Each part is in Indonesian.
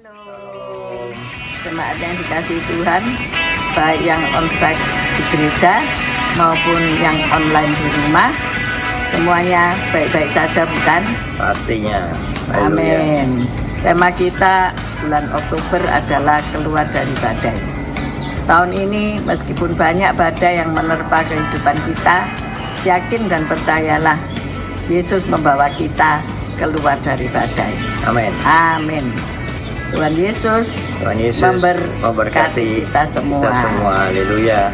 Halo, jemaat yang dikasihi Tuhan, baik yang onsite di gereja maupun yang online di rumah, semuanya baik-baik saja bukan? Pastinya. Amin. Tema kita bulan Oktober adalah keluar dari badai. Tahun ini meskipun banyak badai yang menerpa kehidupan kita, yakin dan percayalah Yesus membawa kita keluar dari badai. Amin. Amin. Tuhan Yesus memberkati kita semua. Haleluya.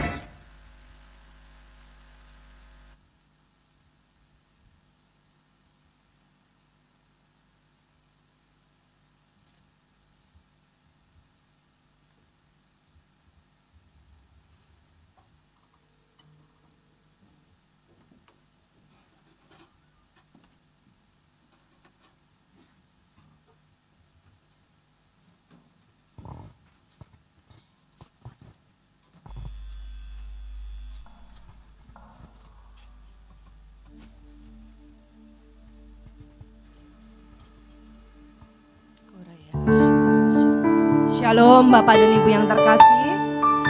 Shalom Bapak dan Ibu yang terkasih.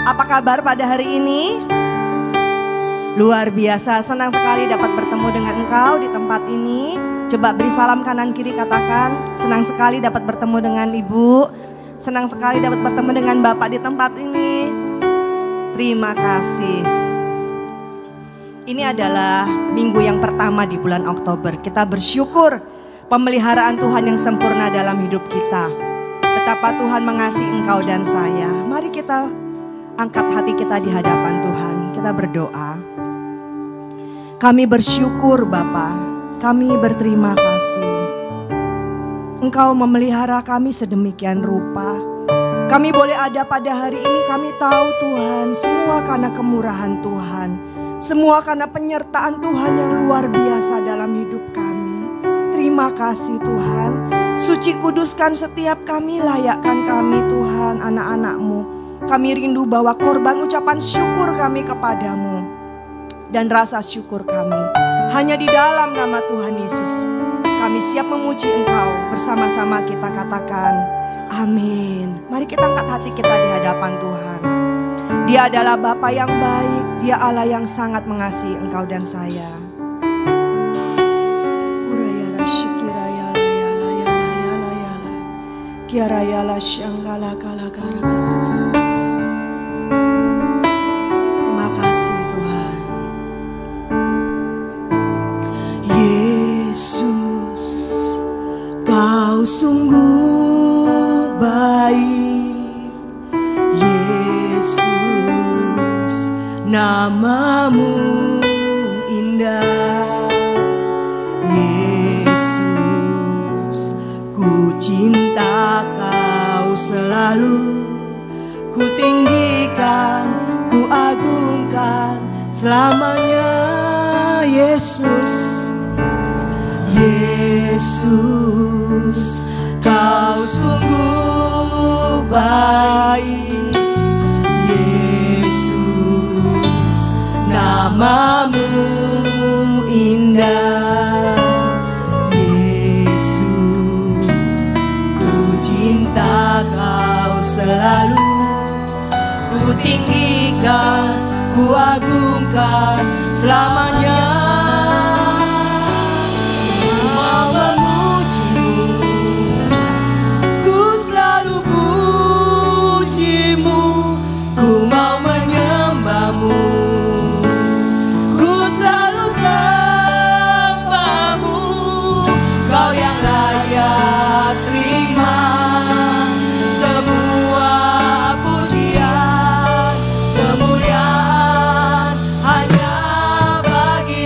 Apa kabar pada hari ini? Luar biasa, senang sekali dapat bertemu dengan engkau di tempat ini. Coba beri salam kanan kiri, katakan senang sekali dapat bertemu dengan Ibu. Senang sekali dapat bertemu dengan Bapak di tempat ini. Terima kasih. Ini adalah minggu yang pertama di bulan Oktober. Kita bersyukur pemeliharaan Tuhan yang sempurna dalam hidup kita. Betapa Tuhan mengasihi engkau dan saya. Mari kita angkat hati kita di hadapan Tuhan. Kita berdoa. Kami bersyukur Bapa, kami berterima kasih. Engkau memelihara kami sedemikian rupa. Kami boleh ada pada hari ini, kami tahu Tuhan, semua karena kemurahan Tuhan. Semua karena penyertaan Tuhan yang luar biasa dalam hidup kami. Terima kasih Tuhan. Suci kuduskan setiap kami, layakkan kami Tuhan, anak-anak-Mu. Kami rindu bawa korban ucapan syukur kami kepadamu. Dan rasa syukur kami hanya di dalam nama Tuhan Yesus. Kami siap memuji Engkau, bersama-sama kita katakan amin. Mari kita angkat hati kita di hadapan Tuhan. Dia adalah Bapa yang baik, Dia Allah yang sangat mengasihi engkau dan saya. Terima kasih Tuhan. Yesus, Kau sungguh baik. Yesus, namamu indah. Yesus, ku cinta Kau selalu, ku tinggikan, ku agungkan selamanya. Yesus, Yesus, Kau sungguh baik. Yesus, namamu indah. Kau selalu, ku tinggikan, ku agungkan selamanya. Ku mau memujimu, ku selalu pujimu. Ku mau menyembahmu, ku selalu sembahmu. Kau yang layak terima pujian, kemuliaan hanya bagi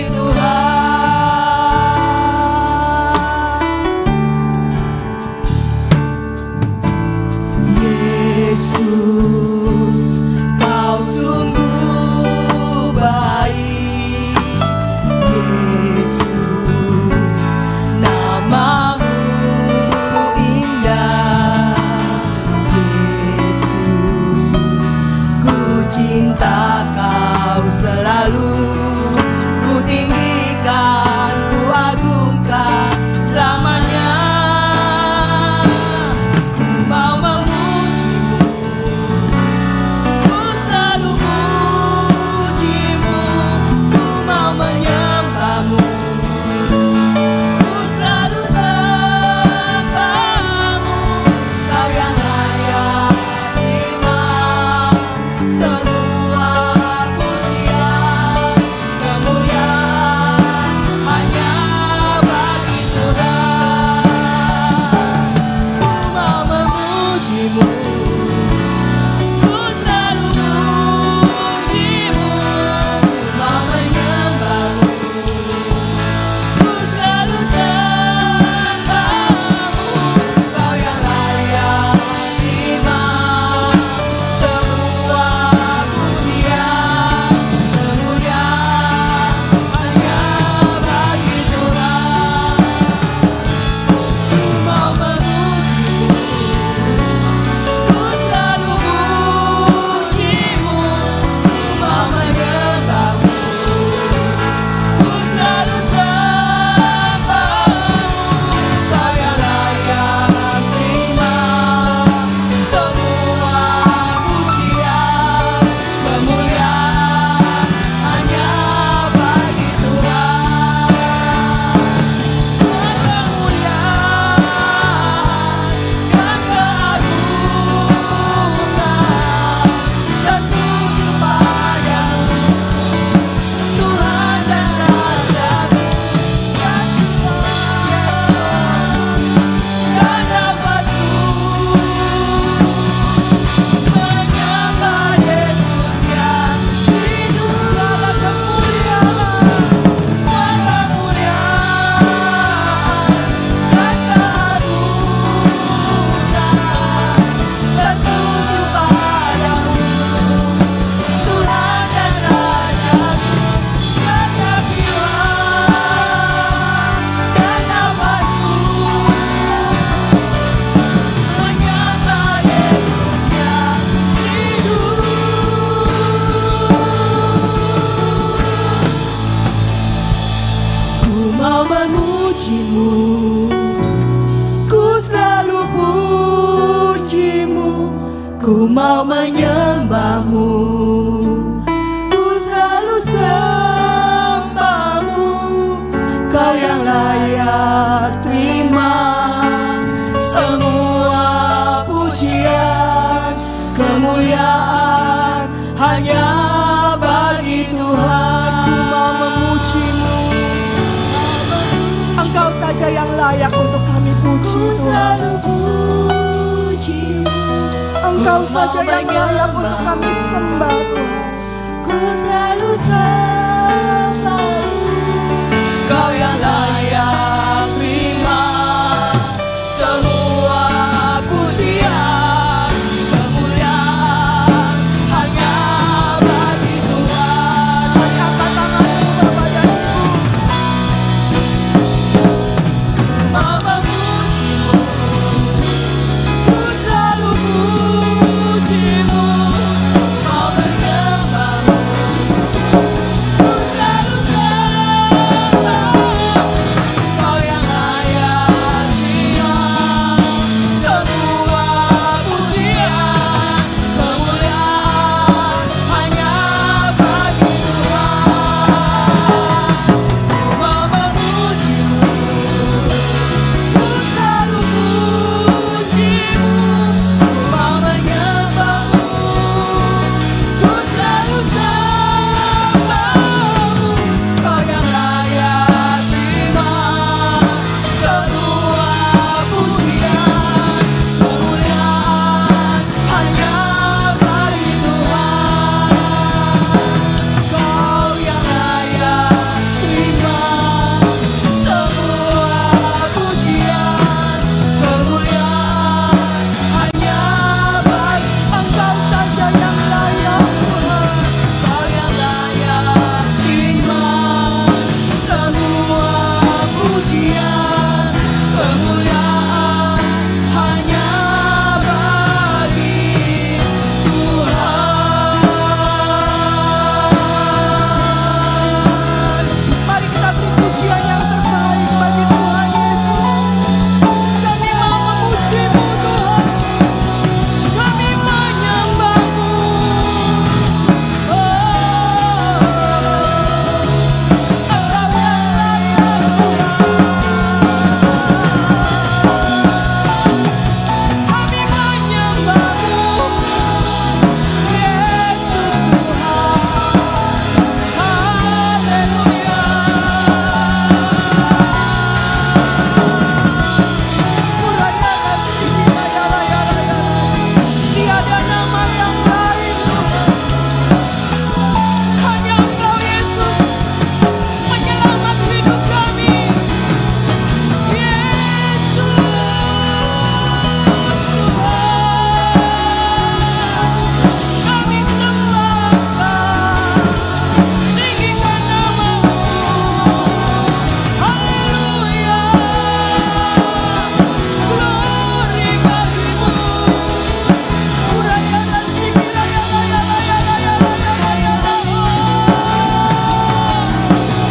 mau memujimu, ku selalu pujimu, ku mau menyembahmu, ku selalu sembahmu. Kau yang layak terima semua pujian, kemuliaan hanya bagi Tuhan. Ku mau memujimu, Engkau saja yang layak untuk kami puji Tuhan. Engkau saja yang layak untuk kami sembah Tuhan. Ku selalu sembah. Kau yang layak terima semua pujian, kemuliaan hanya bagi Tuhan. Mari angkat tanganmu Bapak dan Ibu. Mau memujimu, ku selalu pujimu, mau menyembahmu, ku selalu sembah. Kau yang layak terima semua pujian, kemuliaan hanya bagi Tuhan. Mau memujimu, ku selalu pujimu, mau menyembahmu, ku selalu sembahmu. Kau yang layak terima semua pujian, kemuliaan hanya bagi Tuhan. Kau yang layak terima semua pujian, kemuliaan hanya bagi Engkau saja yang layak Tuhan. Kau yang layak terima semua pujian, kemuliaan hanya bagi Tuhan. Mari kita beri pujian yang terbaik bagi Tuhan Yesus. Kami mau memujimu Tuhan, kami menyembahmu. Engkau yang layak Tuhan, kami menyembahmu. Yesus Tuhan, haleluya. Tiada nama yang lain Tuhan, hanya Engkau Yesus penyelamat hidup kami. Yesus Tuhan, kami sembah Engkau, tinggikan nama-Mu. Haleluya, glory bagimu.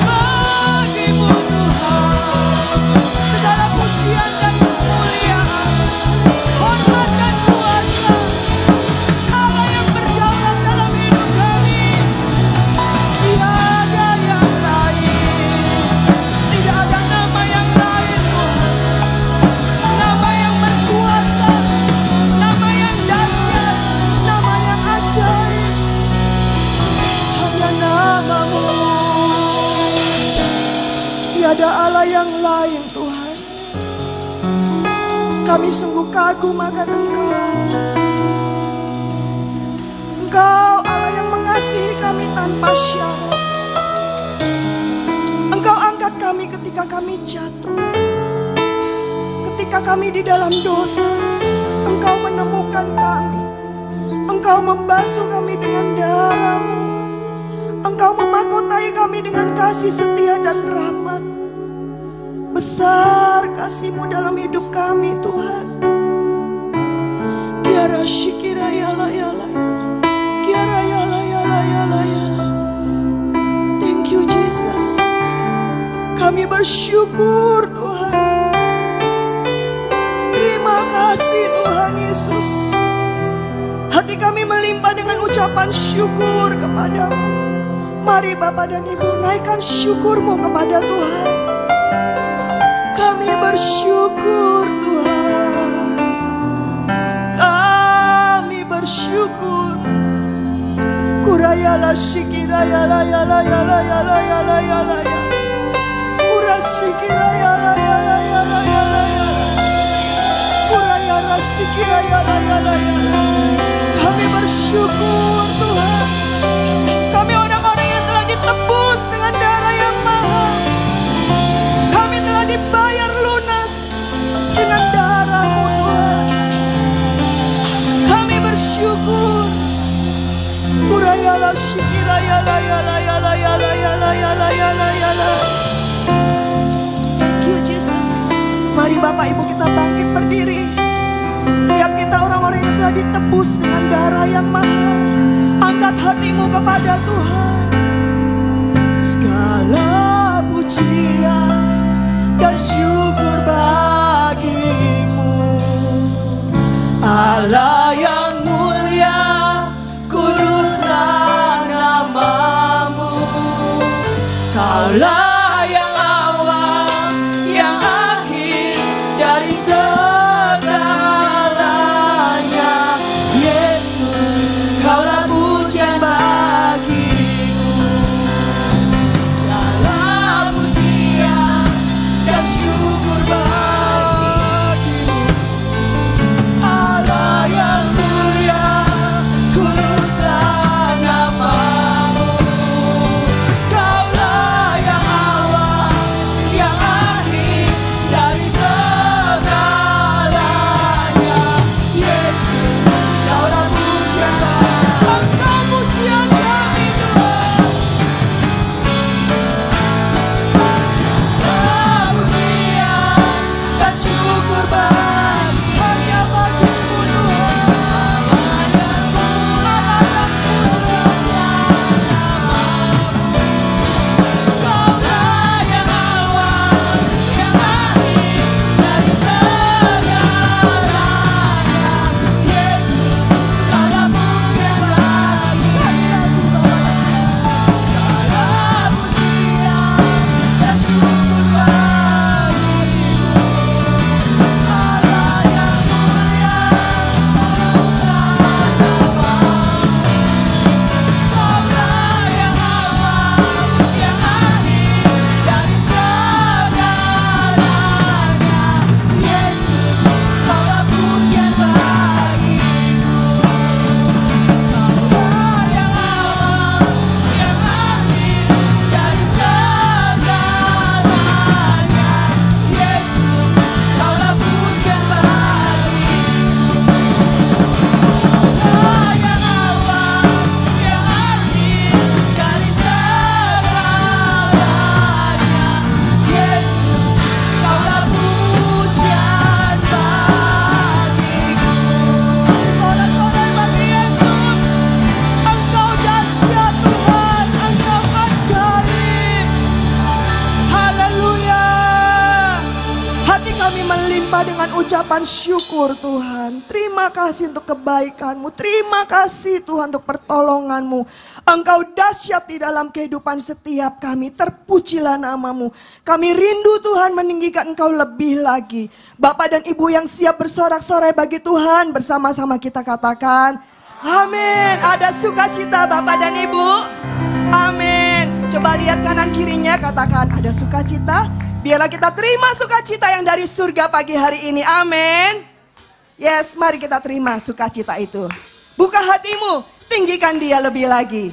Bagimu Tuhan, segala pujian dan kemuliaan, hormat dan kuasa, Allah yang berdaulat dalam hidup kami. Tiada yang lain, tidak ada nama yang lain Tuhan, nama yang berkuasa, nama yang dahsyat, nama yang ajaib, hanya nama-Mu. Tiada Allah yang lain Tuhan. Kami sungguh kagum akan Engkau. Engkau Allah yang mengasihi kami tanpa syarat. Engkau angkat kami ketika kami jatuh, ketika kami di dalam dosa. Engkau menemukan kami, Engkau membasuh kami dengan darah-Mu, Engkau memahkotai kami dengan kasih setia dan rahmat. Besar kasih-Mu dalam hidup kami Tuhan. Kiara shikira yala yala yala, kiara yala yala yala yala. Thank you Jesus. Kami bersyukur Tuhan. Terima kasih Tuhan Yesus. Hati kami melimpah dengan ucapan syukur kepadamu. Mari Bapak dan Ibu naikkan syukurmu kepada Tuhan. Kami bersyukur Tuhan. Kami bersyukur. Kurayala shikirayala yala yala yala yala yala yala. Urasikirayala yala yala yala yala. Kurayala shikirayala yala yala. Kami bersyukur Tuhan. Kami orang-orang yang telah ditebus dengan darah yang mahal. Kami telah dibayar lunas dengan darah-Mu Tuhan. Kami bersyukur. Kurayala shikirayala yala yala yala yala yala yala yala. Thank you Jesus. Mari Bapak Ibu kita bangkit berdiri. Setiap kita orang-orang yang telah ditebus dengan darah yang mahal, angkat hatimu kepada Tuhan. Segala pujian dan syukur bagimu, Allah yang mulia, kuduslah namamu. Kaulah yang awal, yang akhir dari segalanya. Yesus, Kaulah pujian bagimu. Segala pujian dan syukur bagimu, Allah yang mulia, kuduslah namamu. Kaulah yang awal, yang akhir dari segalanya. Yesus, Kaulah pujian bagimu. Engkau pujian kami Tuhan. Segala pujian dan syukur bagi hanya bagimu Tuhan. Kaulah yang awal, yang akhir dari segalanya. Yesus, Kaulah pujian bagimu. Segala pujian dan syukur bagimu, Allah yang mulia, kuduslah namamu. Kaulah yang awal, yang akhir dari segalanya. Yesus, Kaulah pujian bagimu. Kaulah yang awal, yang akhir dari segalanya. Yesus, Kaulah pujian bagimu. Kaulah yang awal, yang akhir dari segalanya. Yesus, Kaulah pujian bagiku. Sorak-sorai bagi Yesus. Engkau dahsyat Tuhan, Engkau ajaib. Haleluya. Hati kami melimpah dengan ucapan syukur Tuhan. Terima kasih untuk kebaikan-Mu. Terima kasih Tuhan untuk pertolongan-Mu. Engkau dahsyat di dalam kehidupan setiap kami. Terpujilah nama-Mu. Kami rindu Tuhan meninggikan Engkau lebih lagi. Bapak dan Ibu yang siap bersorak-sorai bagi Tuhan, bersama-sama kita katakan amin. Ada sukacita Bapak dan Ibu. Amin. Coba lihat kanan kirinya, katakan ada sukacita. Biarlah kita terima sukacita yang dari surga pagi hari ini. Amin. Yes, mari kita terima sukacita itu. Buka hatimu, tinggikan Dia lebih lagi.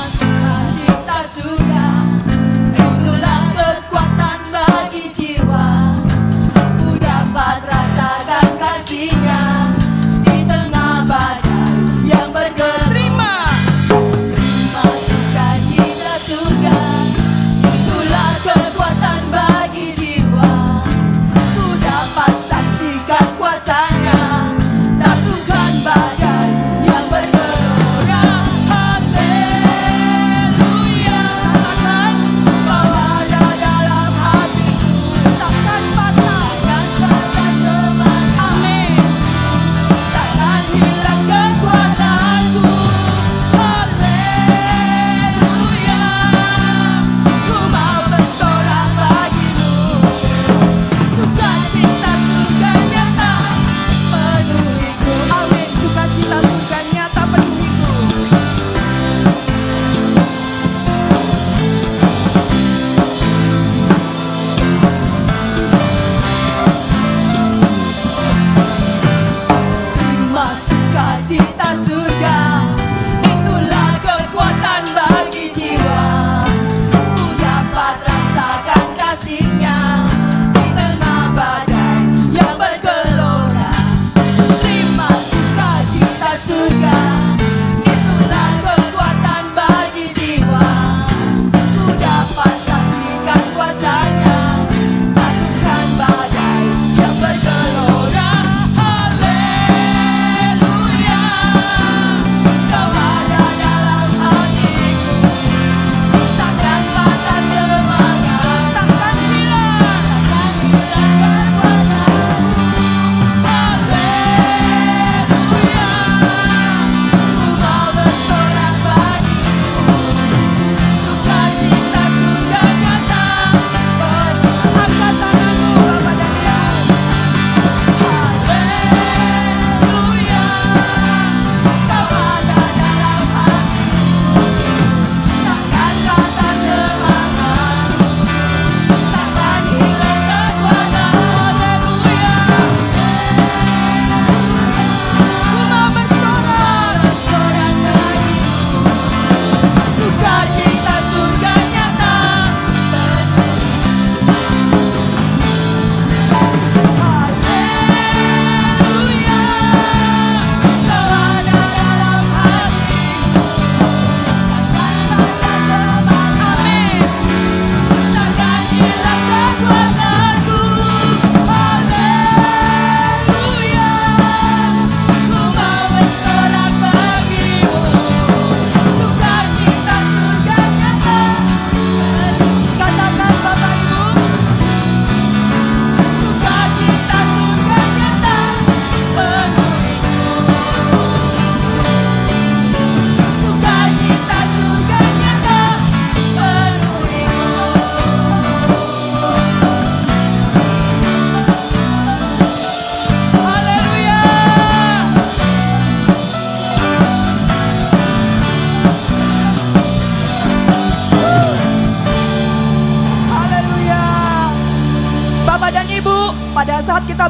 Sukacita suka, itulah kekuatan.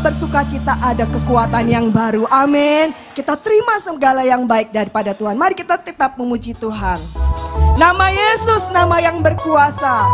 bersukacita ada kekuatan yang baru. Amin. Kita terima segala yang baik daripada Tuhan. Mari kita tetap memuji Tuhan. Nama Yesus, nama yang berkuasa.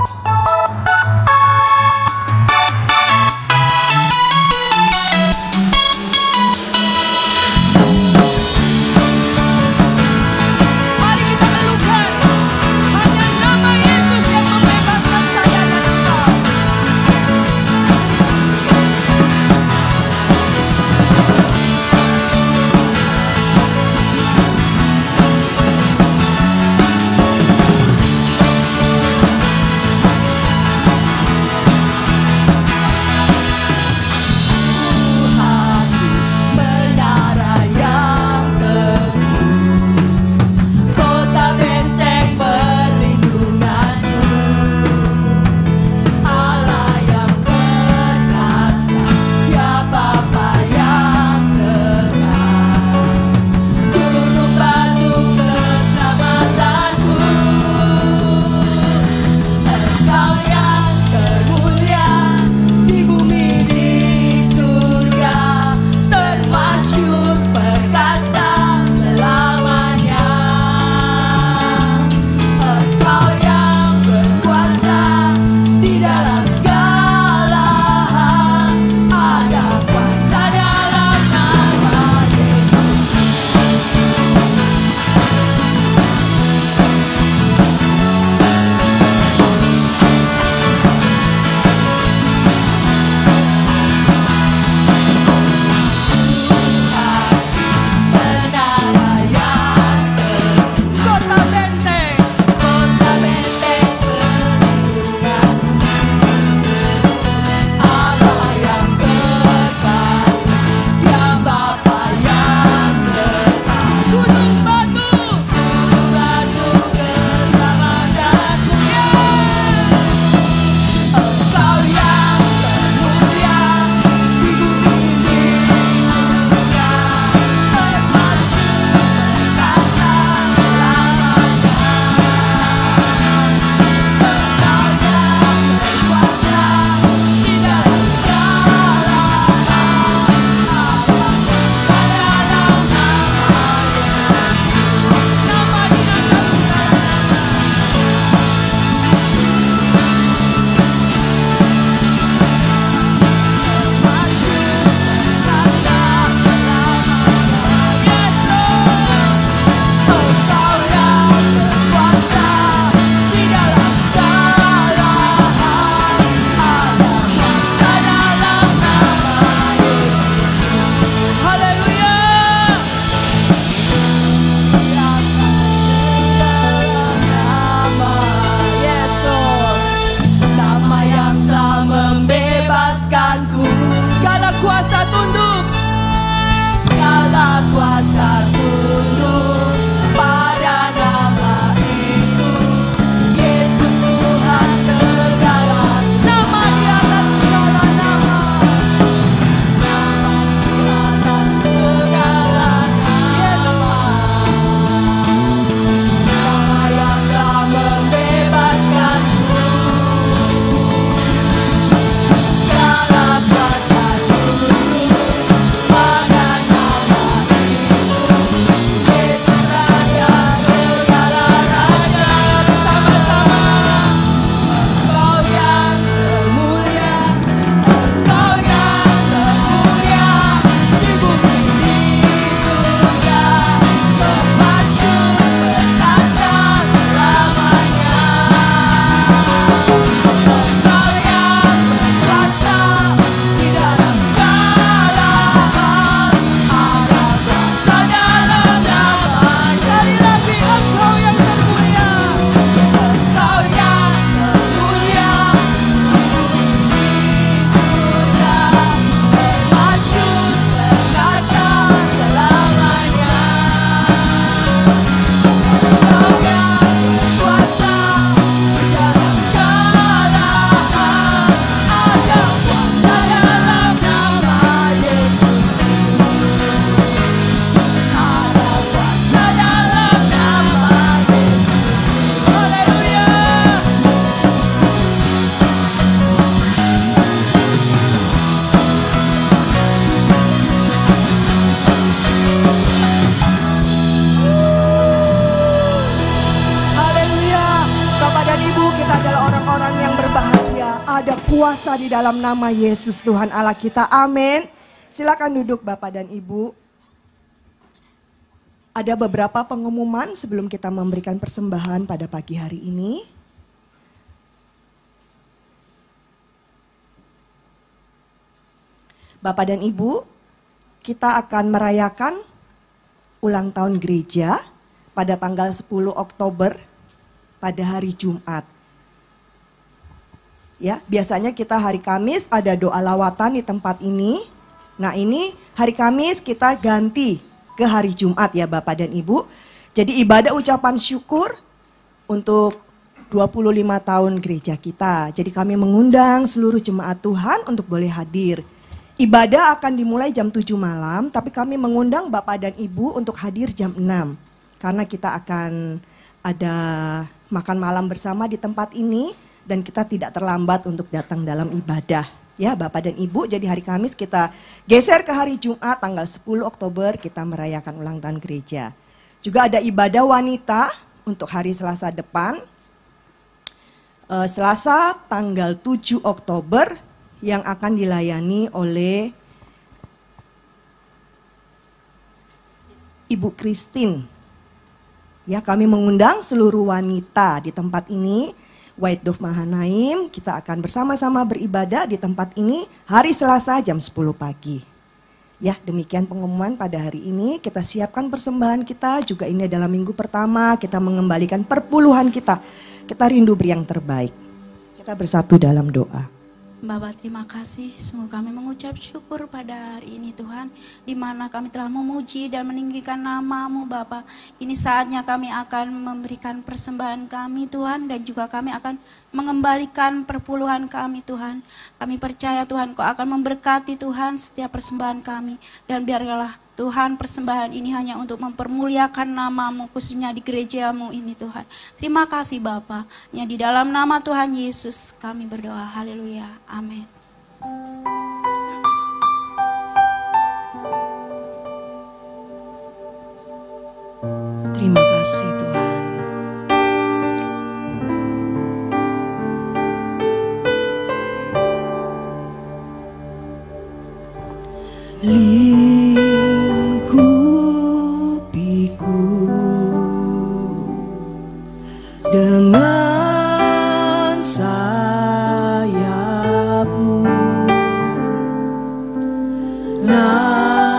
kuasa di dalam nama Yesus Tuhan Allah kita. Amin. Silakan duduk Bapak dan Ibu. Ada beberapa pengumuman sebelum kita memberikan persembahan pada pagi hari ini. Bapak dan Ibu, kita akan merayakan ulang tahun gereja pada tanggal 10 Oktober pada hari Jumat. Ya, biasanya kita hari Kamis ada doa lawatan di tempat ini. Nah, ini hari Kamis kita ganti ke hari Jumat ya Bapak dan Ibu. Jadi ibadah ucapan syukur untuk 25 tahun gereja kita. Jadi kami mengundang seluruh jemaat Tuhan untuk boleh hadir. Ibadah akan dimulai jam 7 malam, tapi kami mengundang Bapak dan Ibu untuk hadir jam 6. Karena kita akan ada makan malam bersama di tempat ini dan kita tidak terlambat untuk datang dalam ibadah. Ya Bapak dan Ibu, jadi hari Kamis kita geser ke hari Jumat tanggal 10 Oktober kita merayakan ulang tahun gereja. Juga ada ibadah wanita untuk hari Selasa depan. Selasa tanggal 7 Oktober yang akan dilayani oleh Ibu Christine. Ya, kami mengundang seluruh wanita di tempat ini, White Dove Mahanaim. Kita akan bersama-sama beribadah di tempat ini hari Selasa jam 10 pagi. Ya, demikian pengumuman pada hari ini. Kita siapkan persembahan kita, juga ini adalah minggu pertama kita mengembalikan perpuluhan kita. Kita rindu beri yang terbaik. Kita bersatu dalam doa. Bapak, terima kasih. Sungguh kami mengucap syukur pada hari ini Tuhan, di mana kami telah memuji dan meninggikan nama-Mu Bapak. Ini saatnya kami akan memberikan persembahan kami Tuhan, dan juga kami akan mengembalikan perpuluhan kami Tuhan. Kami percaya Tuhan Kau akan memberkati Tuhan setiap persembahan kami, dan biarlah Tuhan persembahan ini hanya untuk mempermuliakan nama-Mu, khususnya di gereja-Mu ini Tuhan. Terima kasih Bapa. Ya, di dalam nama Tuhan Yesus kami berdoa. Haleluya. Amin. Terima kasih Tuhan. Lingkupiku dengan sayap-Mu, naungiku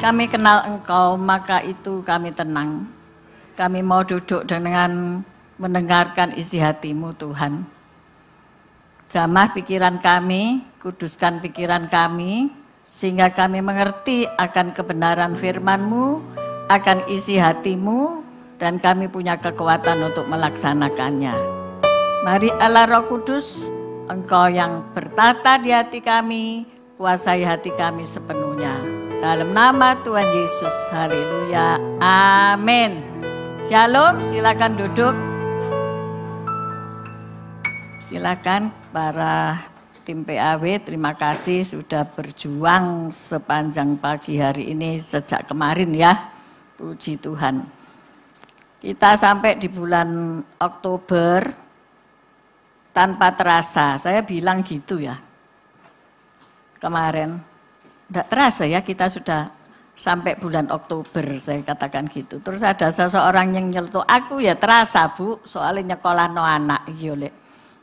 kami kenal Engkau, maka itu kami tenang. Kami mau duduk dengan mendengarkan isi hati-Mu Tuhan. Jamah pikiran kami, kuduskan pikiran kami, sehingga kami mengerti akan kebenaran firman-Mu, akan isi hati-Mu, dan kami punya kekuatan untuk melaksanakannya. Mari Allah Roh Kudus, Engkau yang bertata di hati kami, kuasai hati kami sepenuhnya. Dalam nama Tuhan Yesus, haleluya, amin. Shalom, silakan duduk. Silakan para tim PAW, terima kasih sudah berjuang sepanjang pagi hari ini sejak kemarin ya. Puji Tuhan. Kita sampai di bulan Oktober tanpa terasa. Saya bilang gitu ya. Kemarin tidak terasa ya kita sudah sampai bulan Oktober, saya katakan gitu. Terus ada seseorang yang nyeletuk, aku ya terasa Bu, soalnya nyekolano anak. Iya Lek.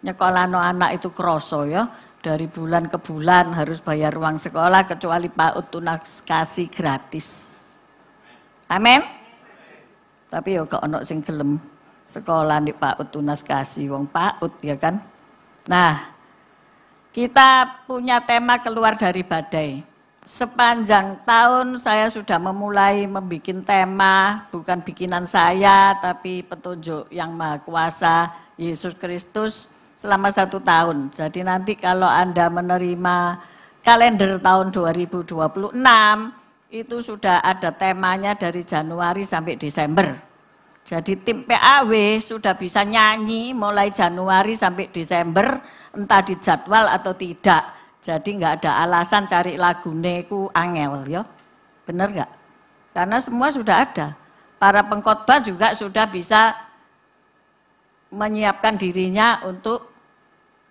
Nyekolano anak itu kroso ya, dari bulan ke bulan harus bayar uang sekolah kecuali PAUD tunas kasih gratis. Amin. Tapi ya kok ono sing gelem sekolah di PAUD tunas kasih wong PAUD ya kan. Nah, kita punya tema keluar dari badai. Sepanjang tahun saya sudah memulai membuat tema, bukan bikinan saya, tapi petunjuk yang Maha Kuasa Yesus Kristus selama 1 tahun. Jadi nanti kalau Anda menerima kalender tahun 2026, itu sudah ada temanya dari Januari sampai Desember. Jadi tim PAW sudah bisa nyanyi mulai Januari sampai Desember, entah di jadwal atau tidak. Jadi nggak ada alasan cari lagune ku angel ya. Bener nggak? Karena semua sudah ada. Para pengkhotbah juga sudah bisa menyiapkan dirinya untuk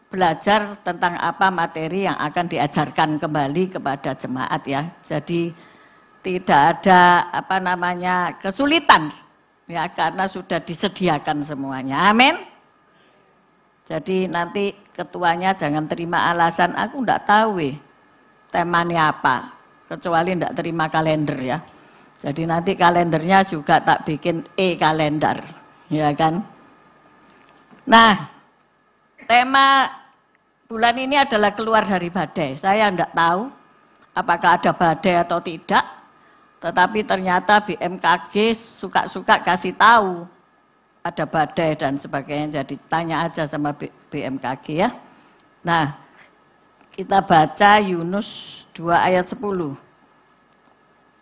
belajar tentang apa materi yang akan diajarkan kembali kepada jemaat ya. Jadi tidak ada kesulitan ya karena sudah disediakan semuanya. Amin. Jadi nanti ketuanya jangan terima alasan aku enggak tahu temanya apa, kecuali enggak terima kalender ya. Jadi nanti kalendernya juga tak bikin kalender, ya kan. Nah, tema bulan ini adalah keluar dari badai. Saya enggak tahu apakah ada badai atau tidak, tetapi ternyata BMKG suka-suka kasih tahu ada badai dan sebagainya, jadi tanya aja sama BMKG ya. Nah, kita baca Yunus 2 ayat 10.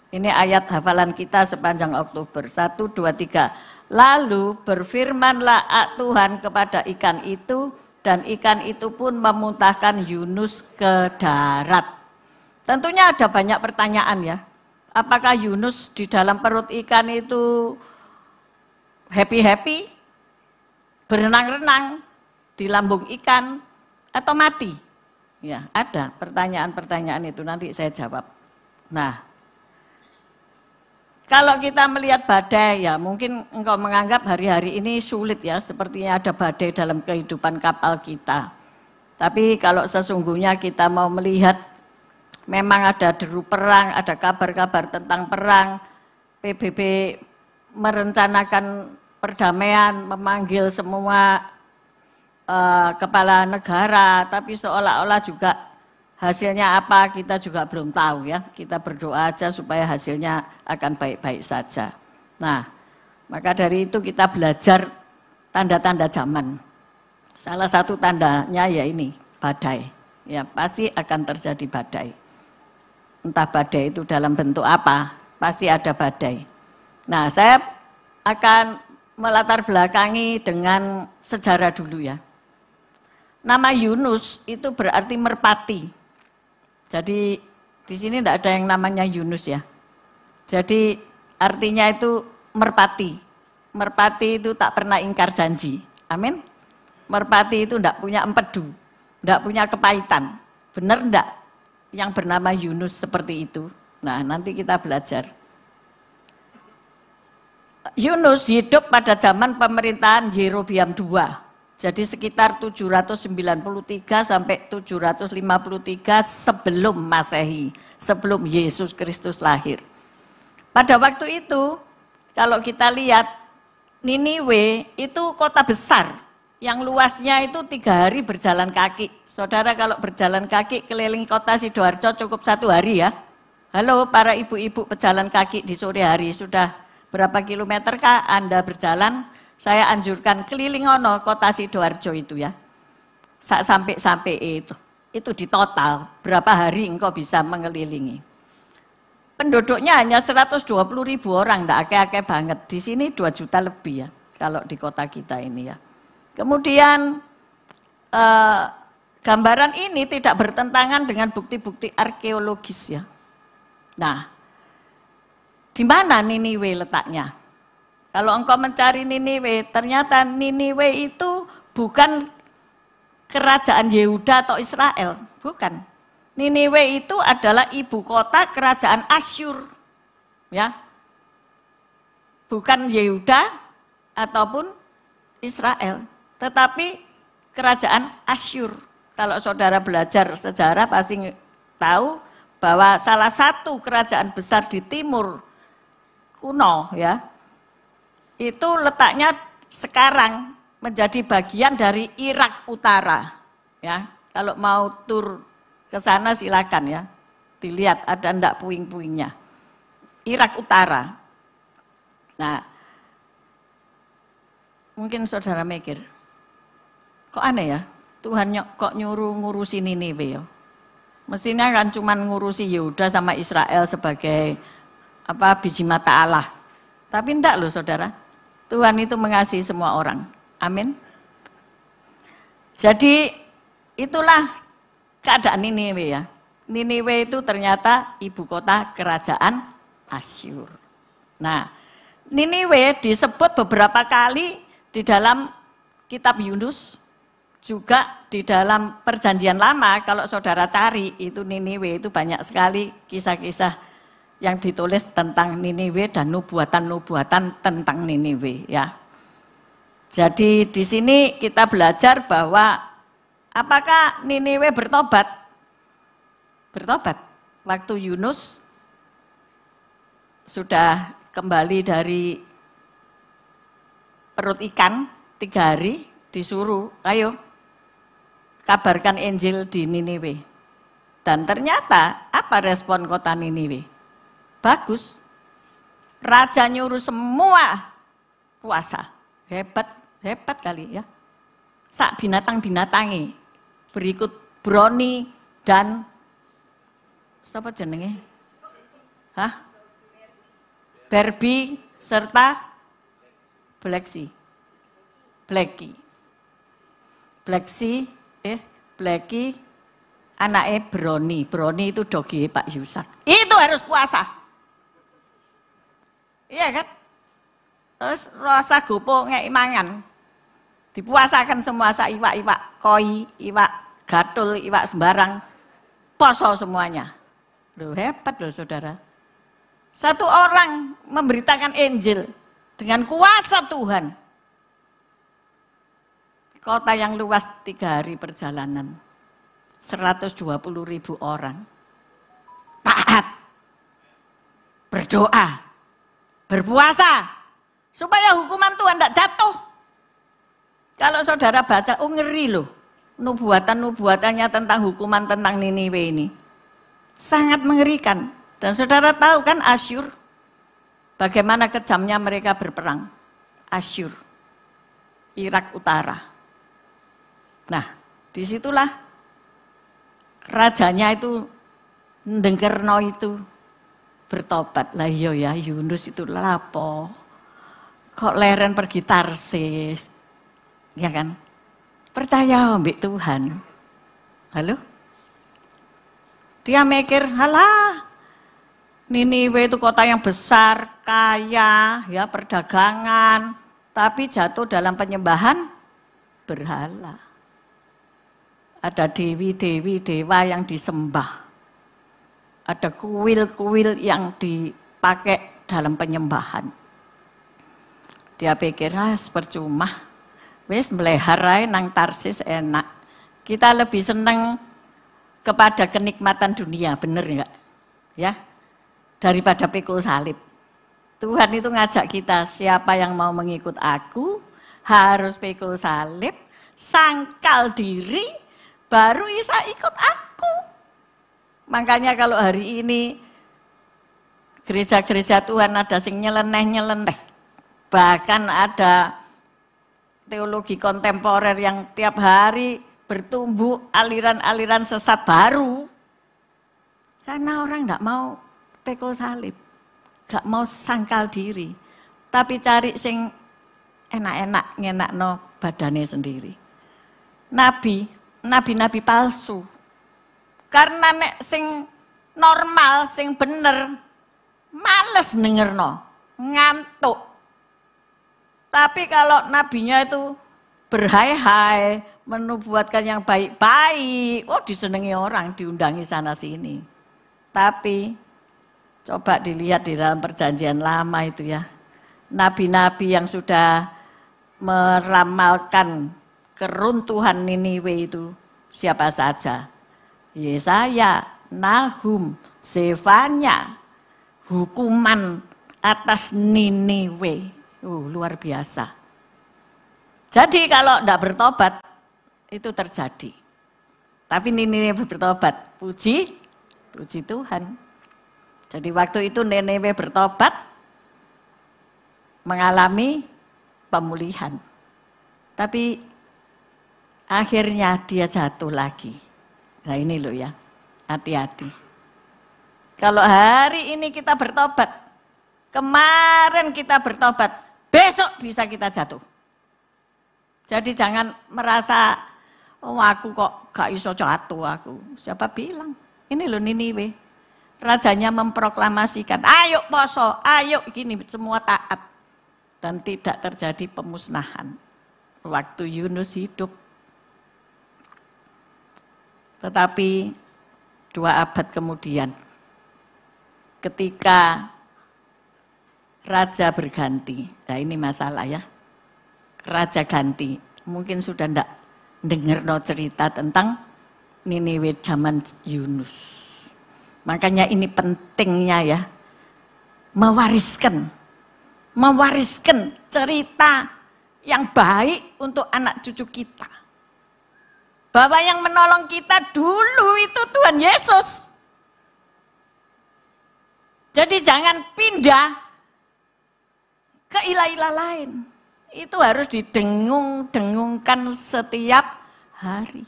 Ini ayat hafalan kita sepanjang Oktober, 1, 2, 3. Lalu berfirmanlah Tuhan kepada ikan itu, dan ikan itu pun memuntahkan Yunus ke darat. Tentunya ada banyak pertanyaan ya. Apakah Yunus di dalam perut ikan itu happy-happy, berenang-renang di lambung ikan, atau mati? Ya, ada pertanyaan-pertanyaan itu nanti saya jawab. Nah, kalau kita melihat badai ya mungkin engkau menganggap hari-hari ini sulit ya, sepertinya ada badai dalam kehidupan kapal kita. Tapi kalau sesungguhnya kita mau melihat memang ada deru perang, ada kabar-kabar tentang perang, PBB merencanakan perdamaian, memanggil semua kepala negara, tapi seolah-olah juga hasilnya apa kita juga belum tahu ya. Kita berdoa aja supaya hasilnya akan baik-baik saja. Nah, maka dari itu kita belajar tanda-tanda zaman. Salah satu tandanya ya ini, badai. Ya, pasti akan terjadi badai. Entah badai itu dalam bentuk apa, pasti ada badai. Nah, saya akan melatar belakangi dengan sejarah dulu ya. Nama Yunus itu berarti merpati. Jadi di sini tidak ada yang namanya Yunus ya. Jadi artinya itu merpati. Merpati itu tak pernah ingkar janji. Amin. Merpati itu tidak punya empedu, tidak punya kepahitan. Benar enggak yang bernama Yunus seperti itu? Nah, nanti kita belajar. Yunus hidup pada zaman pemerintahan Yerobeam II. Jadi sekitar 793 sampai 753 sebelum Masehi, sebelum Yesus Kristus lahir. Pada waktu itu, kalau kita lihat, Niniwe itu kota besar, yang luasnya itu 3 hari berjalan kaki. Saudara kalau berjalan kaki keliling kota Sidoarjo cukup 1 hari ya. Halo para ibu-ibu pejalan kaki di sore hari, sudah berapa kilometerkah Anda berjalan? Saya anjurkan keliling ono kota Sidoarjo itu ya. Sampai itu di total berapa hari engkau bisa mengelilingi. Penduduknya hanya 120.000 orang, enggak akeh-akeh banget. Di sini 2 juta lebih ya, kalau di kota kita ini ya. Kemudian gambaran ini tidak bertentangan dengan bukti-bukti arkeologis ya. Nah, di mana Niniwe letaknya? Kalau engkau mencari Niniwe, ternyata Niniwe itu bukan kerajaan Yehuda atau Israel, bukan. Niniwe itu adalah ibu kota kerajaan Asyur, ya, bukan Yehuda ataupun Israel, tetapi kerajaan Asyur. Kalau saudara belajar sejarah pasti tahu bahwa salah satu kerajaan besar di timur kuno, ya, itu letaknya sekarang menjadi bagian dari Irak Utara, ya. Kalau mau tur ke sana silakan ya, dilihat ada ndak puing-puingnya. Irak Utara. Nah, mungkin saudara mikir, kok aneh ya, Tuhan kok nyuruh ngurusin Niniwe ya? Mestinya kan cuma ngurusi Yehuda sama Israel sebagai biji mata Allah. Tapi enggak loh saudara, Tuhan itu mengasihi semua orang. Amin. Jadi itulah keadaan Niniwe ya. Niniwe itu ternyata ibu kota kerajaan Asyur. Nah, Niniwe disebut beberapa kali di dalam kitab Yunus, juga di dalam Perjanjian Lama. Kalau saudara cari itu Niniwe itu banyak sekali kisah-kisah yang ditulis tentang Niniwe dan nubuatan-nubuatan tentang Niniwe ya. Jadi di sini kita belajar bahwa apakah Niniwe bertobat? Bertobat. Waktu Yunus sudah kembali dari perut ikan 3 hari, disuruh, ayo kabarkan Injil di Niniwe. Dan ternyata apa respon kota Niniwe? Bagus. Raja nyuruh semua puasa. Hebat kali ya. Sak binatang-binatangi berikut broni dan siapa jenenge? Berbi serta Blackie. Blackie anaknya Broni. Broni itu dogi Pak Yusak. Itu harus puasa. Iya kan? Terus rasa gopo ngek mangan. Dipuasakan semua iwak-iwak koi, iwak gatul, iwak sembarang. Poso semuanya. Loh hebat loh saudara. Satu orang memberitakan Injil dengan kuasa Tuhan. Kota yang luas 3 hari perjalanan. 120.000 orang. Taat. Berdoa. Berpuasa. Supaya hukuman Tuhan tidak jatuh. Kalau saudara baca, ngeri loh. Nubuatan-nubuatannya tentang hukuman tentang Niniwe ini. Sangat mengerikan. Dan saudara tahu kan Asyur. Bagaimana kejamnya mereka berperang. Asyur. Irak Utara. Nah, disitulah rajanya itu ndengerno itu bertobat. Lah iya ya Yunus itu lapo. Kok leren pergi Tarsis. Ya kan? Percaya mbek Tuhan. Halo? Dia mikir, halah, Niniwe itu kota yang besar, kaya, ya perdagangan, tapi jatuh dalam penyembahan berhala. Ada dewi-dewi, dewa yang disembah. Ada kuil-kuil yang dipakai dalam penyembahan. Dia pikir, percuma. Wis meleharai nang Tarsis enak. Kita lebih seneng kepada kenikmatan dunia, bener enggak? Ya, daripada pikul salib. Tuhan itu ngajak kita, siapa yang mau mengikut aku harus pikul salib, sangkal diri, baru bisa ikut aku. Makanya kalau hari ini gereja-gereja Tuhan ada sing nyeleneh-nyeleneh. Bahkan ada teologi kontemporer yang tiap hari bertumbuh aliran-aliran sesat baru. Karena orang enggak mau pikul salib, enggak mau sangkal diri, tapi cari sing enak-enak ngenakno badane sendiri. Nabi palsu. Karena nek sing normal, sing bener, males dengerno, ngantuk. Tapi kalau nabinya itu berhai-hai, menubuatkan yang baik-baik, disenangi orang, diundangi sana sini. Tapi coba dilihat di dalam perjanjian lama itu ya, nabi-nabi yang sudah meramalkan keruntuhan Niniwe itu siapa saja? Yesaya, Nahum, Zefanya, hukuman atas Niniwe. Luar biasa. Jadi kalau tidak bertobat, itu terjadi. Tapi Niniwe bertobat, puji Tuhan. Jadi waktu itu Niniwe bertobat, mengalami pemulihan. Tapi akhirnya dia jatuh lagi. Nah ini loh ya, hati-hati. Kalau hari ini kita bertobat, kemarin kita bertobat, besok bisa kita jatuh. Jadi jangan merasa, aku kok gak iso jatuh aku. Siapa bilang? Ini loh Niniwe. Rajanya memproklamasikan, ayo poso, ayo gini, semua taat. Dan tidak terjadi pemusnahan. Waktu Yunus hidup. Tetapi 2 abad kemudian, ketika raja berganti, nah ini masalah ya, raja ganti, mungkin sudah ndak dengar cerita tentang Niniwe zaman Yunus. Makanya ini pentingnya ya, mewariskan cerita yang baik untuk anak cucu kita. Bahwa yang menolong kita dulu itu Tuhan Yesus. Jadi jangan pindah ke ilah-ilah lain. Itu harus didengung-dengungkan setiap hari.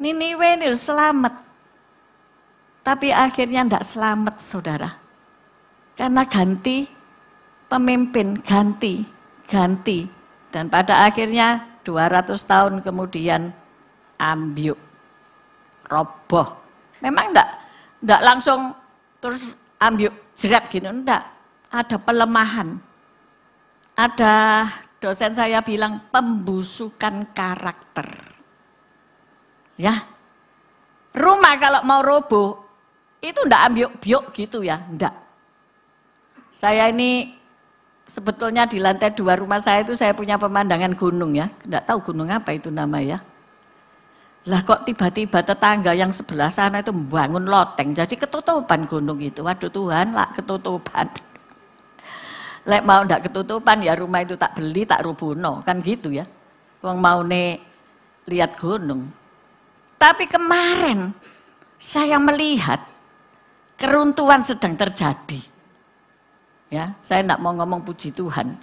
Niniwe ini selamat. Tapi akhirnya tidak selamat saudara. Karena ganti pemimpin, ganti. Dan pada akhirnya 200 tahun kemudian ambyuk, roboh. Memang enggak langsung terus ambyuk jerat gitu, enggak. Ada pelemahan. Ada dosen saya bilang pembusukan karakter. Ya. Rumah kalau mau roboh itu enggak ambyuk-byuk gitu ya, enggak. Saya ini sebetulnya di lantai 2 rumah saya itu saya punya pemandangan gunung ya. Enggak tahu gunung apa itu namanya. Lah kok tiba-tiba tetangga yang sebelah sana itu membangun loteng, jadi ketutupan gunung itu. Waduh Tuhan, lah ketutupan. Lek mau ndak ketutupan ya rumah itu tak beli, tak rubuhno, kan gitu ya. Wong mau lihat gunung. Tapi kemarin saya melihat keruntuhan sedang terjadi. Ya, saya enggak mau ngomong puji Tuhan.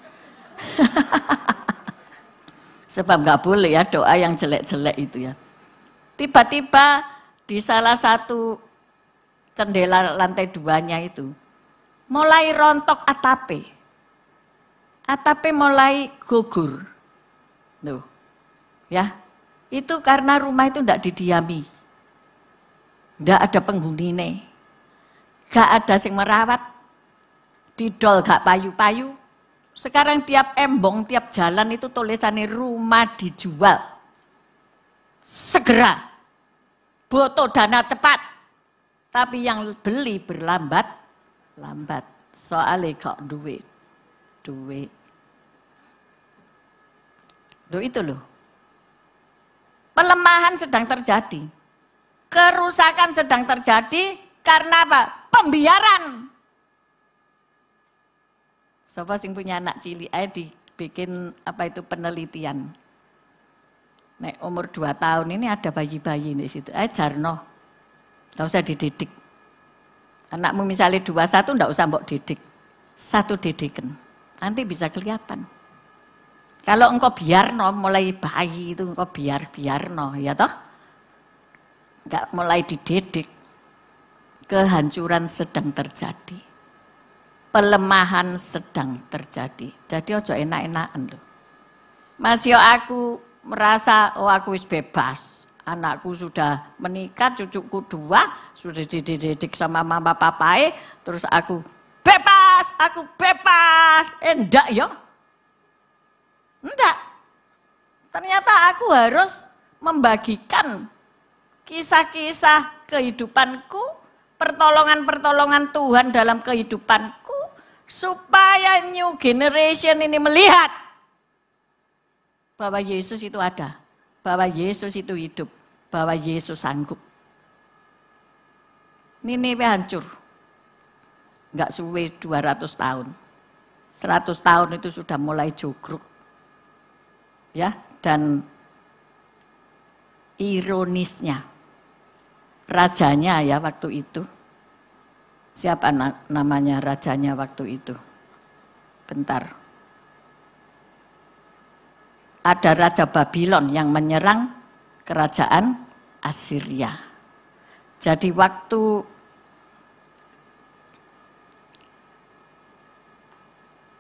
Sebab nggak boleh ya doa yang jelek-jelek itu ya. Tiba-tiba di salah satu jendela lantai 2-nya itu mulai rontok atape. Atape mulai gugur. Tuh. Ya. Itu karena rumah itu enggak didiami. Enggak ada penghunine. Enggak ada sing merawat. Didol gak payu-payu. Sekarang tiap embong, tiap jalan itu tulisannya rumah dijual. Segera. Butuh dana cepat. Tapi yang beli berlambat. Soalnya kok duit. Loh itu loh. Pelemahan sedang terjadi. Kerusakan sedang terjadi karena apa? Pembiaran. Sapa sing punya anak cilik ae dibikin apa itu penelitian. Nek umur 2 tahun ini ada bayi-bayi di situ. Jarno. Enggak usah dididik. Anakmu misalnya 21 enggak usah mbok didik. 1 didikan. Nanti bisa kelihatan. Kalau engkau biarno mulai bayi itu engkau biarno, ya toh? Enggak mulai dididik. Kehancuran sedang terjadi. Pelemahan sedang terjadi. Jadi ojo enak-enakan loh. Mas yo aku merasa aku wis bebas. Anakku sudah menikah, cucuku 2 sudah dididik sama mama papai, terus aku bebas. Enggak ya? Enggak. Ternyata aku harus membagikan kisah-kisah kehidupanku, pertolongan-pertolongan Tuhan dalam kehidupanku, supaya new generation ini melihat bahwa Yesus itu ada, bahwa Yesus itu hidup, bahwa Yesus sanggup. Niniwe hancur. Enggak suwe 200 tahun. 100 tahun itu sudah mulai jogrok. Ya, dan ironisnya rajanya ya waktu itu. Siapa namanya rajanya waktu itu? Bentar. Ada Raja Babylon yang menyerang kerajaan Assyria. Jadi waktu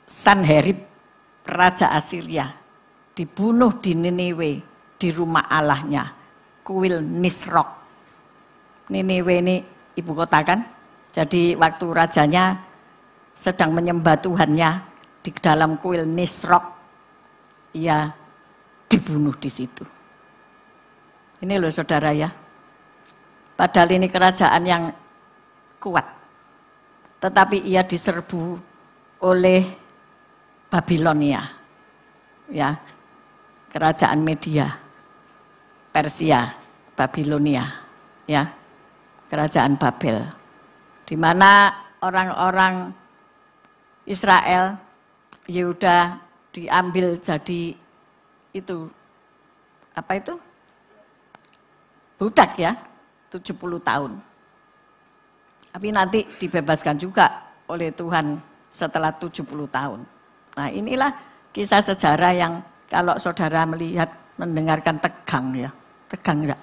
Sanherib, Raja Assyria, dibunuh di Niniwe, di rumah Allahnya, kuil Nisrok. Niniwe ini ibu kota kan? Jadi waktu rajanya sedang menyembah Tuhannya di dalam kuil Nisrok, ia dibunuh di situ. Ini loh saudara ya. Padahal ini kerajaan yang kuat. Tetapi ia diserbu oleh Babilonia. Ya. Kerajaan Media, Persia, Babilonia, ya. Kerajaan Babel. Di mana orang-orang Israel, Yehuda diambil jadi itu apa itu? Budak ya, 70 tahun. Tapi nanti dibebaskan juga oleh Tuhan setelah 70 tahun. Nah, inilah kisah sejarah yang kalau saudara melihat, mendengarkan tegang ya. Tegang enggak?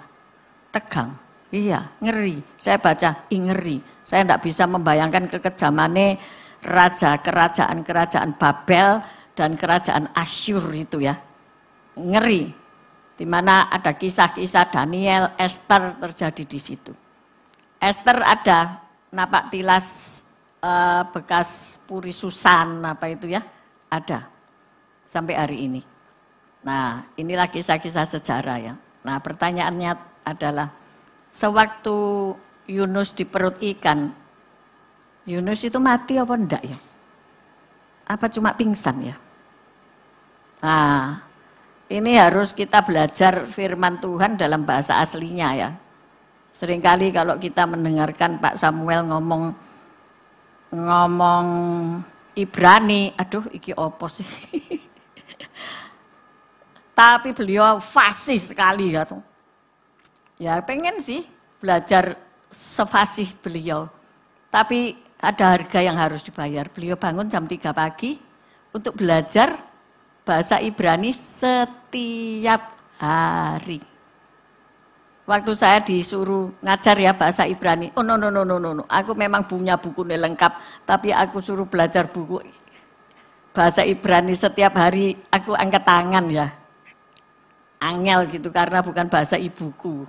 Tegang. Iya, ngeri. Saya baca, ngeri. Saya enggak bisa membayangkan kekejamannya kerajaan-kerajaan Babel dan kerajaan Asyur itu ya. Ngeri. Di mana ada kisah-kisah Daniel, Esther terjadi di situ. Esther ada napak tilas bekas Puri Susan apa itu ya, ada sampai hari ini. Nah, inilah kisah-kisah sejarah ya. Nah, pertanyaannya adalah sewaktu Yunus di perut ikan, Yunus itu mati apa enggak ya? Apa cuma pingsan ya? Nah, ini harus kita belajar firman Tuhan dalam bahasa aslinya ya. Seringkali kalau kita mendengarkan Pak Samuel ngomong Ibrani, aduh iki opo sih. Tapi beliau fasih sekali ya. Ya pengen sih belajar sefasih beliau. Tapi ada harga yang harus dibayar. Beliau bangun jam 3 pagi untuk belajar bahasa Ibrani setiap hari. Waktu saya disuruh ngajar ya bahasa Ibrani, oh no. Aku memang punya bukunya lengkap, tapi aku suruh belajar buku bahasa Ibrani setiap hari, aku angkat tangan ya. Angel gitu karena bukan bahasa ibuku.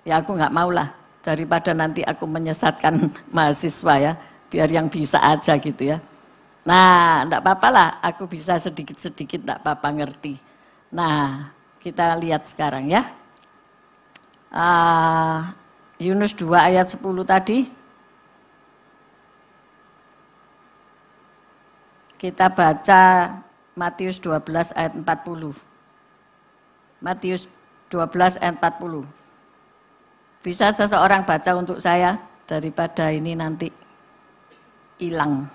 Ya aku nggak mau lah, daripada nanti aku menyesatkan mahasiswa ya, biar yang bisa aja gitu ya. Nah, enggak apa-apa lah, aku bisa sedikit-sedikit enggak apa-apa ngerti. Nah, kita lihat sekarang ya. Yunus 2 ayat 10 tadi. Kita baca Matius 12 ayat 40. Matius 12 ayat 40. Bisa seseorang baca untuk saya daripada ini nanti hilang.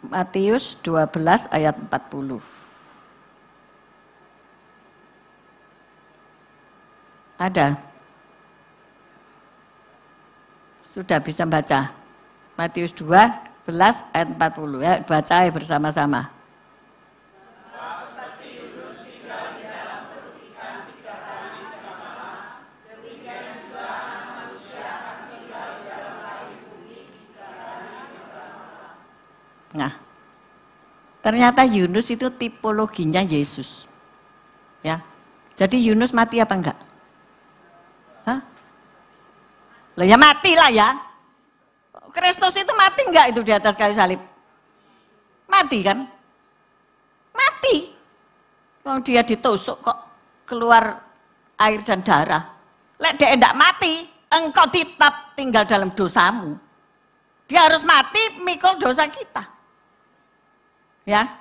Matius 12 ayat 40. Ada? Sudah bisa baca? Matius 12 ayat 40 ya, baca ya bersama-sama. Nah, ternyata Yunus itu tipologinya Yesus. Ya. Jadi Yunus mati apa enggak? Hah? Lah ya mati lah ya. Kristus itu mati enggak itu di atas kayu salib? Mati kan? Mati. Wong dia ditusuk kok keluar air dan darah. Lek dia enggak mati, engkau tetap tinggal dalam dosamu. Dia harus mati mikul dosa kita. Ya,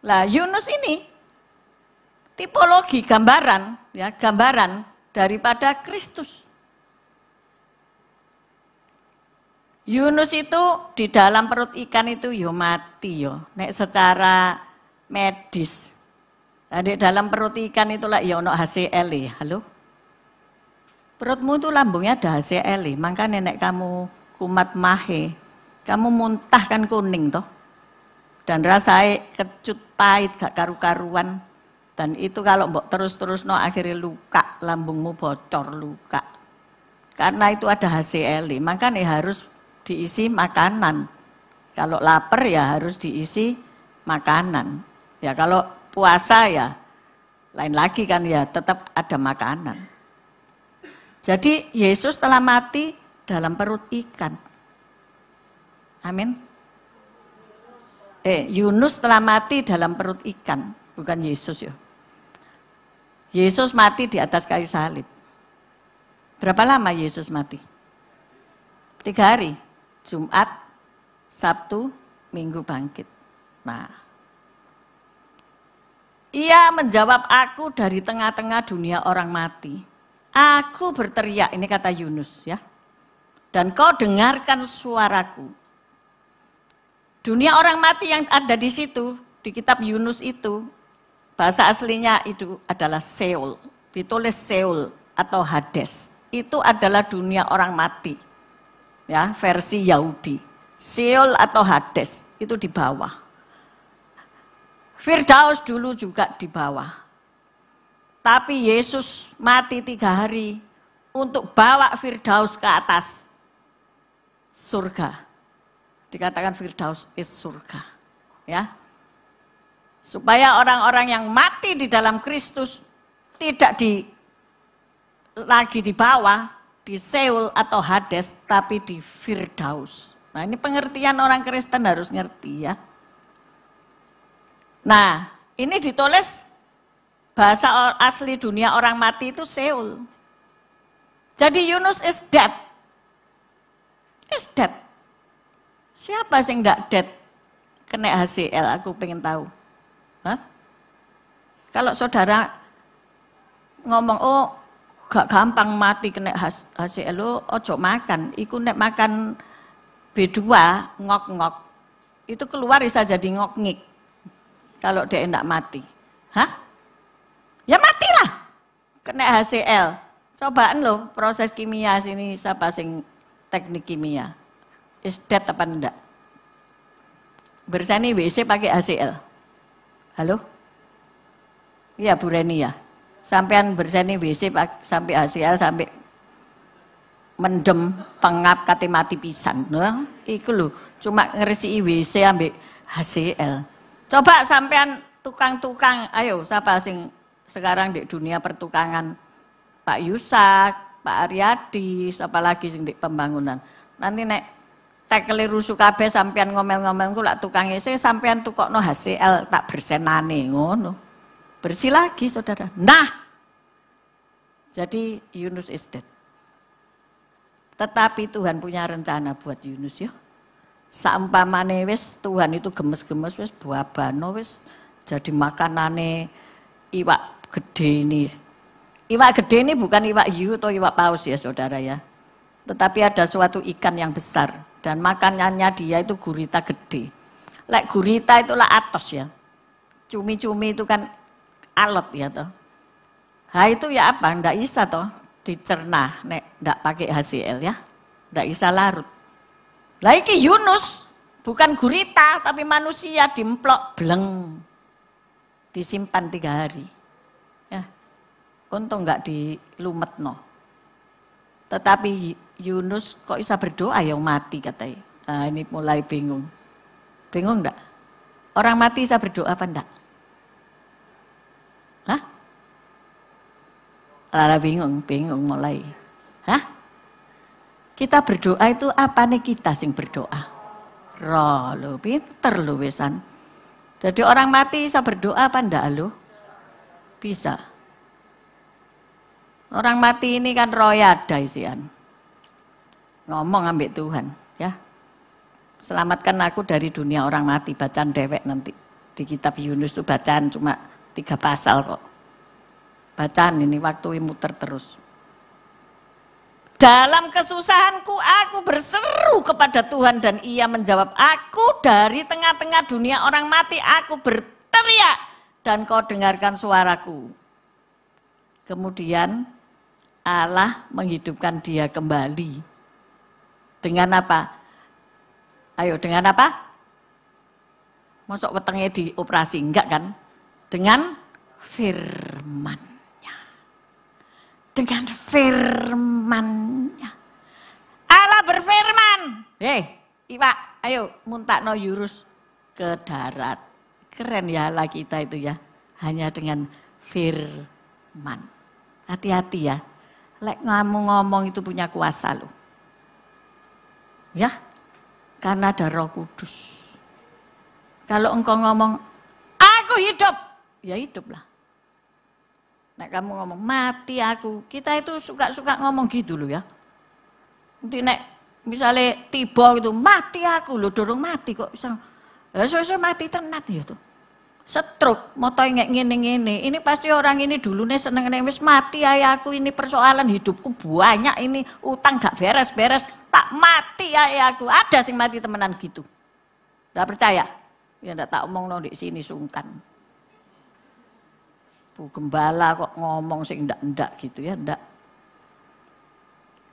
lah Yunus ini tipologi gambaran, ya gambaran daripada Kristus. Yunus itu di dalam perut ikan itu yo mati yo, nek secara medis. Nah, di dalam perut ikan itulah yo ono HCl, halo. Perutmu itu lambungnya ada HCl, makanya nek kamu kumat mahe, kamu muntah kan kuning toh. Dan rasanya kecut pahit gak karu-karuan, dan itu kalau mbok terus-terus no akhirnya luka, lambungmu bocor luka karena itu ada HCl, makanya harus diisi makanan. Kalau lapar ya harus diisi makanan ya, kalau puasa ya lain lagi kan ya, tetap ada makanan. Jadi Yesus telah mati dalam perut ikan, amin. Yunus telah mati dalam perut ikan, bukan Yesus ya. Yesus mati di atas kayu salib. Berapa lama Yesus mati? 3 hari, Jumat, Sabtu, Minggu bangkit. Nah, ia menjawab, aku dari tengah-tengah dunia orang mati. Aku berteriak, ini kata Yunus ya. Dan kau dengarkan suaraku. Dunia orang mati yang ada di situ, di kitab Yunus itu, bahasa aslinya itu adalah Seol. Ditulis Seol atau Hades. Itu adalah dunia orang mati. Ya, versi Yahudi. Seol atau Hades, itu di bawah. Firdaus dulu juga di bawah. Tapi Yesus mati 3 hari untuk bawa Firdaus ke atas surga. Dikatakan Firdaus is surga, ya. Supaya orang-orang yang mati di dalam Kristus tidak lagi di bawah, di Seol atau Hades, tapi di Firdaus. Nah, ini pengertian orang Kristen harus ngerti ya. Nah, ini ditulis bahasa asli dunia orang mati itu Seol. Jadi Yunus is dead. Is dead. Siapa sih enggak dead kena HCl? Aku pengen tahu. Hah? Kalau saudara ngomong, oh gak gampang mati kena HCl, oh ojo makan. Iku nek makan B2 ngok-ngok, itu keluar bisa jadi ngok-ngik. Kalau dia enggak mati. Hah? Ya matilah kena HCl. Cobaan loh proses kimia sini, siapa sing teknik kimia. Is dead apa enggak? Bersani WC pakai HCl. Halo? Iya Bu Reni ya. Sampean bersani WC sampai HCl sampai mendem pengap kate mati pisan. Nah, iku lho, cuma ngeresiki WC ambek HCl. Coba sampean tukang-tukang, ayo siapa sing sekarang di dunia pertukangan? Pak Yusak, Pak Aryadi, siapa lagi sing di pembangunan. Nanti nek tekeli rusuh kabeh sampean ngomel-ngomel ku lak tukang EC sampean tukokno HCl tak bersenane ngono. Bersih lagi saudara. Nah, jadi Yunus is dead. Tetapi Tuhan punya rencana buat Yunus ya. Saumpamane wis Tuhan itu gemes-gemes wis buabano wis jadi makanane iwak gede ini. Iwak gede ini bukan iwak hiu atau iwak paus ya saudara ya. Tetapi ada suatu ikan yang besar dan makanannya dia itu gurita gede. Lek gurita itulah atos ya. Cumi-cumi itu kan alot ya toh. Nah itu ya apa? Ndak bisa toh dicerna nek ndak pakai HCl ya. Ndak bisa larut. Lah iki Yunus bukan gurita tapi manusia dimplok bleng. Disimpan 3 hari. Ya. Untung nggak dilumetno. Tetapi Yunus kok bisa berdoa yang mati katanya. Nah ini mulai bingung. Bingung enggak? Orang mati bisa berdoa apa enggak? Hah? Lala bingung mulai. Hah? Kita berdoa itu apa nih kita sing berdoa? Roh lo pinter lo wesan. Jadi orang mati bisa berdoa apa enggak lo? Bisa. Orang mati ini kan royada isian. Ngomong ambek Tuhan, ya. Selamatkan aku dari dunia orang mati, bacaan dewek nanti. Di kitab Yunus itu bacaan cuma 3 pasal kok. Bacaan ini waktu muter terus. Dalam kesusahanku aku berseru kepada Tuhan dan Ia menjawab aku dari tengah-tengah dunia orang mati aku berteriak dan kau dengarkan suaraku. Kemudian Allah menghidupkan dia kembali. Dengan apa? Ayo dengan apa? Masuk wetenge dioperasi, enggak kan? Dengan firman-Nya. Dengan firman-Nya. Allah berfirman. Iwak, ayo muntakno Yunus ke darat. Keren ya Allah kita itu ya. Hanya dengan firman. Hati-hati ya. Lek ngomong itu punya kuasa loh. Ya, karena ada Roh Kudus. Kalau engkau ngomong, aku hidup, ya hiduplah. Nek kamu ngomong, mati aku, kita itu suka-suka ngomong gitu loh ya. Nanti nek misalnya tiba gitu, mati aku loh, dorong mati kok bisa. Sesuai mati tenat ya tuh. Stroke, motoy ngene-ngene. Ini pasti orang ini dulunya seneng wis mati ayahku, ini persoalan hidupku banyak, ini utang gak beres-beres, tak mati ayahku. Ada sing mati temenan gitu. Enggak percaya? Ya ndak tak omong di sini sungkan. Bu Gembala kok ngomong sing ndak gitu ya, ndak.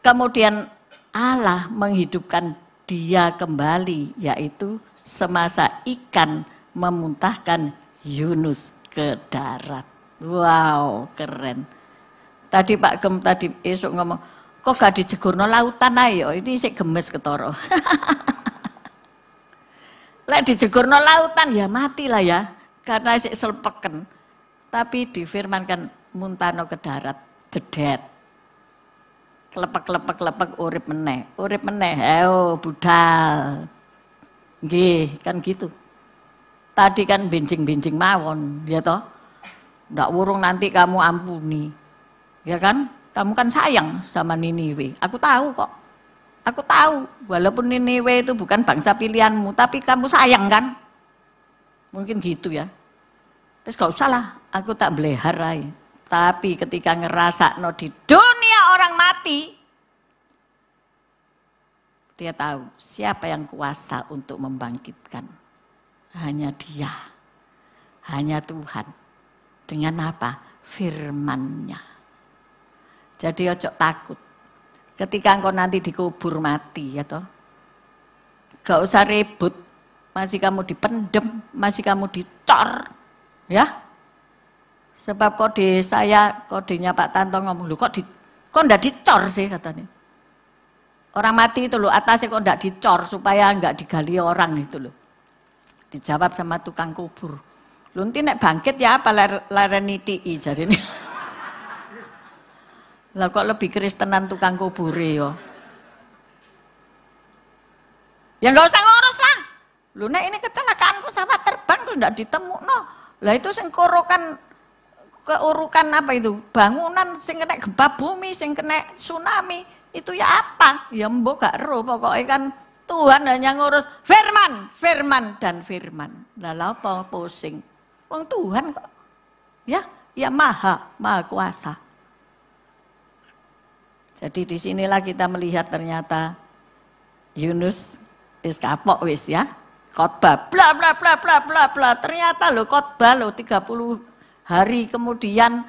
Kemudian Allah menghidupkan dia kembali, yaitu semasa ikan memuntahkan Yunus ke darat. Wow, keren. Tadi Pak Gem tadi esok ngomong, kok gak dijegurno lautan ayo, ini sik gemes ketara. Lek dijegurno lautan ya matilah ya, karena sik selpeken. Tapi difirmankan muntano ke darat, jedet. Klepek urip meneh, ayo budal. Nggih, kan gitu. Tadi kan benjing-benjing mawon, ya toh. Ndak wurung nanti kamu ampuni. Ya kan? Kamu kan sayang sama Niniwe. Aku tahu kok. Aku tahu, walaupun Niniwe itu bukan bangsa pilihanmu, tapi kamu sayang kan? Mungkin gitu ya. Terus gak usah lah, aku tak beleharai. Tapi ketika ngerasakno di dunia orang mati, dia tahu siapa yang kuasa untuk membangkitkan. Hanya Dia, hanya Tuhan. Dengan apa? Firman-Nya. Jadi ojo takut. Ketika engkau nanti dikubur mati, ya toh, gak usah ribut. Masih kamu dipendem, masih kamu dicor, ya. Sebab kodenya Pak Tanto ngomong, lu kok ndak dicor sih katanya. Orang mati itu loh, atasnya kok ndak dicor supaya nggak digali orang itu loh. Dijawab sama tukang kubur. Lunti nek bangkit ya apa lareni TI jadi ini. Lah kok lebih kristenan tukang kubur yo. Ya nggak usah ngurus lah. Lu nek ini kecelakaan pesawat terbang tuh ndak ditemukno. Lah itu sing keurukan apa itu? Bangunan sing kena gempa bumi, sing kena tsunami, itu ya apa? Ya mbok gak ero pokoknya kan Tuhan hanya ngurus firman, firman dan firman. Lah apa pusing? Wong Tuhan kok. Ya maha kuasa. Jadi disinilah kita melihat ternyata Yunus wis kapok wis ya. khotbah bla bla bla bla bla bla. Ternyata lo khotbah lo 30 hari kemudian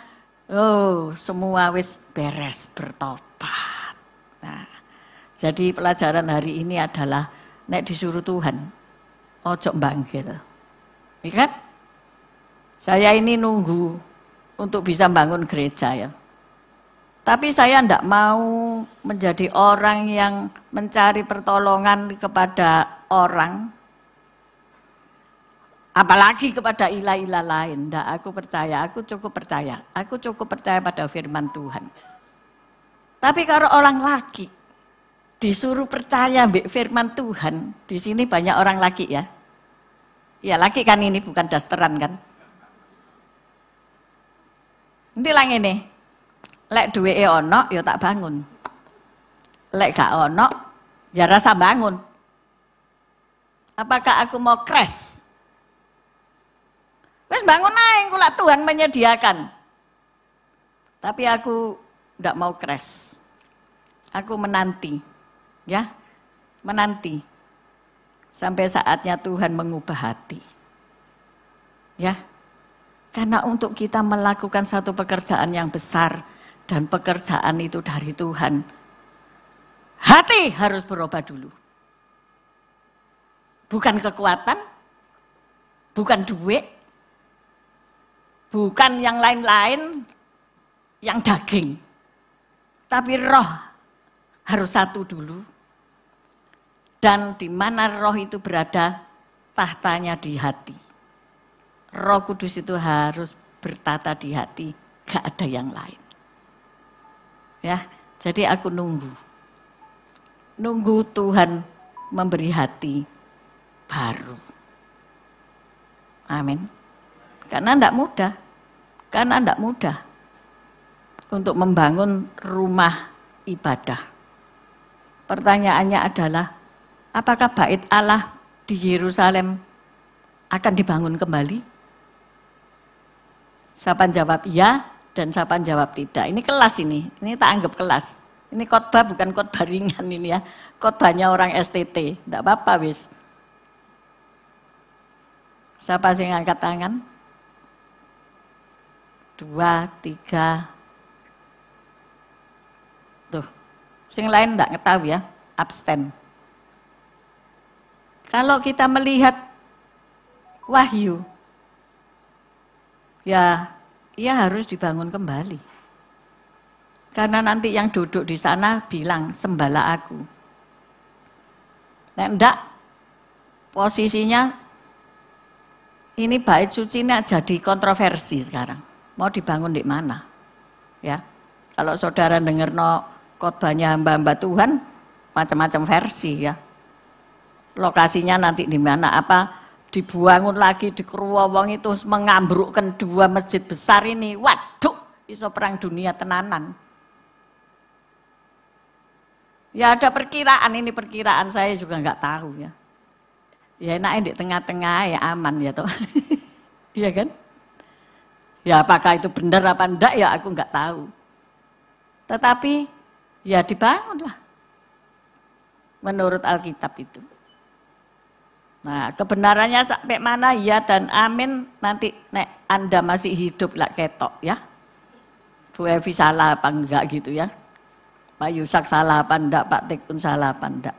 semua wis beres bertobat. Nah, jadi pelajaran hari ini adalah nek disuruh Tuhan ojo mbangkit. Iya kan? Saya ini nunggu untuk bisa bangun gereja ya. Tapi saya tidak mau menjadi orang yang mencari pertolongan kepada orang, apalagi kepada ilah-ilah lain. Tidak, aku percaya, aku cukup percaya pada firman Tuhan. Tapi kalau orang laki disuruh percaya mbek firman Tuhan, di sini banyak orang laki ya. Ya laki kan ini bukan dasteran kan. Nanti lang ini. Lek duweke ono ya tak bangun. Lek gak ono ya rasa bangun. Apakah aku mau crash? Wes bangun ae kula Tuhan menyediakan. Tapi aku ndak mau crash. Aku menanti. Ya. Menanti. Sampai saatnya Tuhan mengubah hati. Ya. Karena untuk kita melakukan satu pekerjaan yang besar dan pekerjaan itu dari Tuhan, hati harus berubah dulu. Bukan kekuatan, bukan duit, bukan yang lain-lain, yang daging. Tapi roh harus satu dulu. Dan di mana roh itu berada, tahtanya di hati. Roh Kudus itu harus bertata di hati, gak ada yang lain. Ya, jadi aku nunggu Tuhan memberi hati baru. Amin. Karena tidak mudah untuk membangun rumah ibadah. Pertanyaannya adalah, apakah bait Allah di Yerusalem akan dibangun kembali? Siapa jawab ya? Dan siapa jawab tidak. Ini kelas ini tak anggap kelas. Ini khotbah bukan khotbah ringan ini ya. Khotbahnya orang STT, tidak apa-apa wis. Siapa sih ngangkat tangan? 2, 3. Tuh, sing lain tidak ngetahui ya, abstain. Kalau kita melihat wahyu, ya harus dibangun kembali. Karena nanti yang duduk di sana bilang, sembahlah aku. Nah, enggak, posisinya ini bait suci ini jadi kontroversi sekarang. Mau dibangun di mana? Ya, kalau saudara dengar khotbahnya hamba-hamba Tuhan, macam-macam versi ya. Lokasinya nanti di mana? Apa dibangun lagi di Keruwawang itu mengambrukkan 2 masjid besar ini. Waduh, iso perang dunia tenanan. Ya ada perkiraan, ini perkiraan saya juga nggak tahu ya. Ya enaknya di tengah-tengah ya aman ya toh. Iya kan? Ya apakah itu benar apa enggak ya aku nggak tahu. Tetapi ya dibangunlah. Menurut Alkitab itu. Nah, kebenarannya sampai mana ya dan amin nanti nek Anda masih hidup lah ketok ya. Bu Evi salah apa enggak gitu ya. Pak Yusak salah apa enggak, Pak Tek pun salah apa enggak.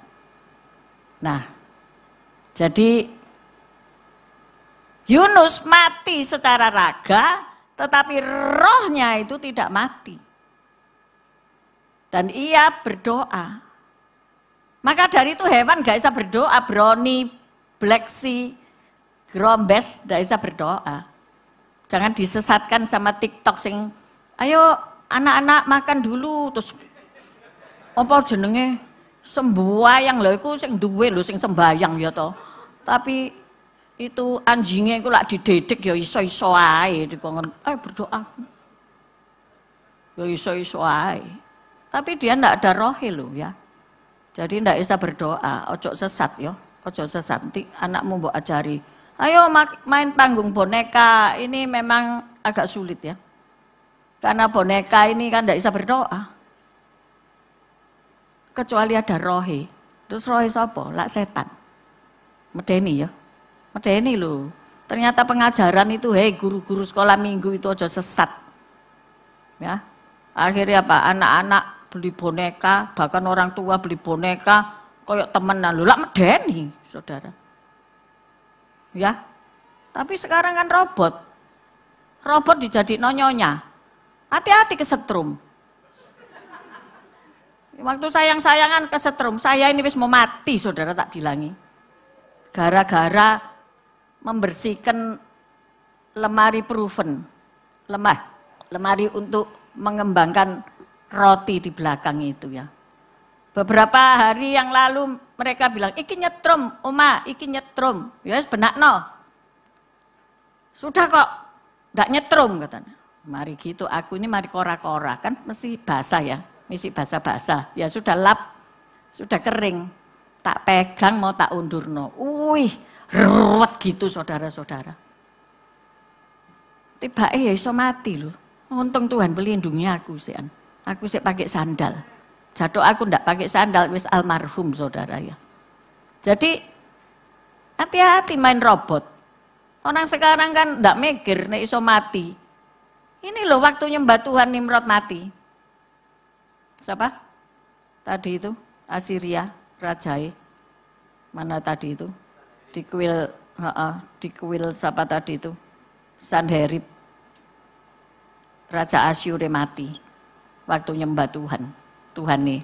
Nah, jadi Yunus mati secara raga, tetapi rohnya itu tidak mati. Dan ia berdoa. Maka dari itu hewan gak bisa berdoa, brownie, Black Sea, Grombes, tidak bisa berdoa. Jangan disesatkan sama TikTok sing, ayo anak-anak makan dulu, terus apa jenenge sembayang lho iku sing duwe lho sing sembayang ya toh. Tapi itu anjingnya iku lak dididik ya iso-iso ae dikongkon, ayo berdoa. Ya iso-iso ae. Tapi dia ndak ada rohe lho ya. Jadi ndak bisa berdoa, ojo sesat ya. Ojo sesat, nanti anakmu mbok ajari. Ayo main panggung boneka, ini memang agak sulit ya. Karena boneka ini kan tidak bisa berdoa. Kecuali ada rohe. Terus rohe sapa? Lak setan. Medeni ya. Medeni loh. Ternyata pengajaran itu, guru-guru sekolah minggu itu aja sesat. Ya. Akhirnya apa? Anak-anak beli boneka, bahkan orang tua beli boneka, koyok temenan lho, lah medeni, saudara. Ya. Tapi sekarang kan robot. Robot dijadiin nyonya. Hati-hati kesetrum. Waktu sayang-sayangan kesetrum, saya ini wis mau mati, saudara, tak bilangi. Gara-gara membersihkan lemari proven, lemari untuk mengembangkan roti di belakang itu ya. Beberapa hari yang lalu mereka bilang, iki nyetrum, Oma, iki nyetrum. Ya benakno. Sudah kok, ndak nyetrum katanya. Mari gitu, aku ini mari kora-kora, kan mesti basah ya, mesti basah-basah. Ya sudah lap, sudah kering, tak pegang mau tak undurno. Wih, ruwet gitu saudara-saudara. Tiba ya iso mati loh. Untung Tuhan melindungi aku sih. Aku sih pakai sandal. Jatuh aku ndak pakai sandal, wis almarhum saudara ya. Jadi hati-hati main robot. Orang sekarang kan ndak mikir nek iso mati. Ini loh waktunya Mbak Tuhan Nimrod mati. Siapa? Tadi itu Asiria, Rajai. Mana tadi itu? Di kuil siapa tadi itu? Sanherib. Raja Asyure mati. Waktu nyembah Tuhan nih.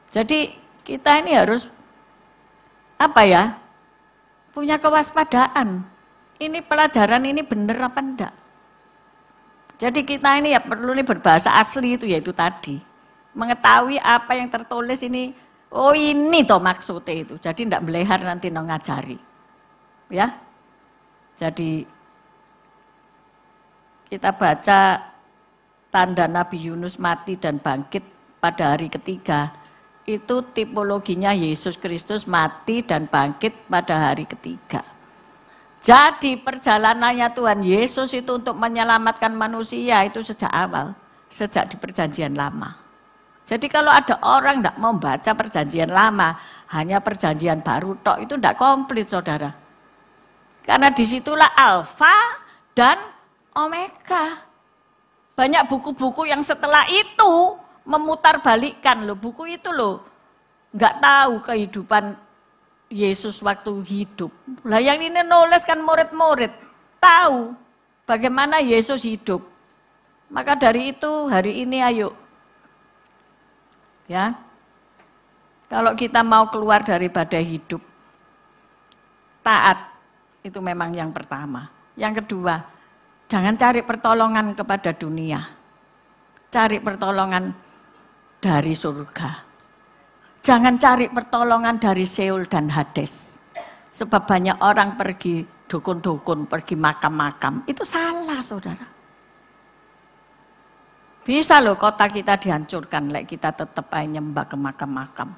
Jadi kita ini harus apa ya? Punya kewaspadaan. Ini pelajaran ini benar apa enggak? Jadi kita ini ya perlu nih berbahasa asli itu yaitu tadi. Mengetahui apa yang tertulis ini, oh ini toh maksudnya itu. Jadi enggak melehar nanti no ngajari. Ya. Jadi kita baca tanda Nabi Yunus mati dan bangkit pada hari ketiga. Itu tipologinya Yesus Kristus mati dan bangkit pada hari ketiga. Jadi perjalanannya Tuhan Yesus itu untuk menyelamatkan manusia itu sejak awal. Sejak di perjanjian lama. Jadi kalau ada orang tidak mau baca perjanjian lama, hanya perjanjian baru tok, itu tidak komplit saudara. Karena disitulah alfa dan omega. Banyak buku-buku yang setelah itu memutarbalikkan loh, buku itu loh nggak tahu kehidupan Yesus waktu hidup. Lah yang ini nulis kan murid-murid tahu bagaimana Yesus hidup. Maka dari itu hari ini ayo ya, kalau kita mau keluar dari badai hidup, taat itu memang yang pertama. Yang kedua, jangan cari pertolongan kepada dunia. Cari pertolongan dari surga. Jangan cari pertolongan dari Seol dan Hades. Sebab banyak orang pergi dukun-dukun, pergi makam-makam. Itu salah saudara. Bisa loh kota kita dihancurkan, kita tetap nyembah ke makam-makam.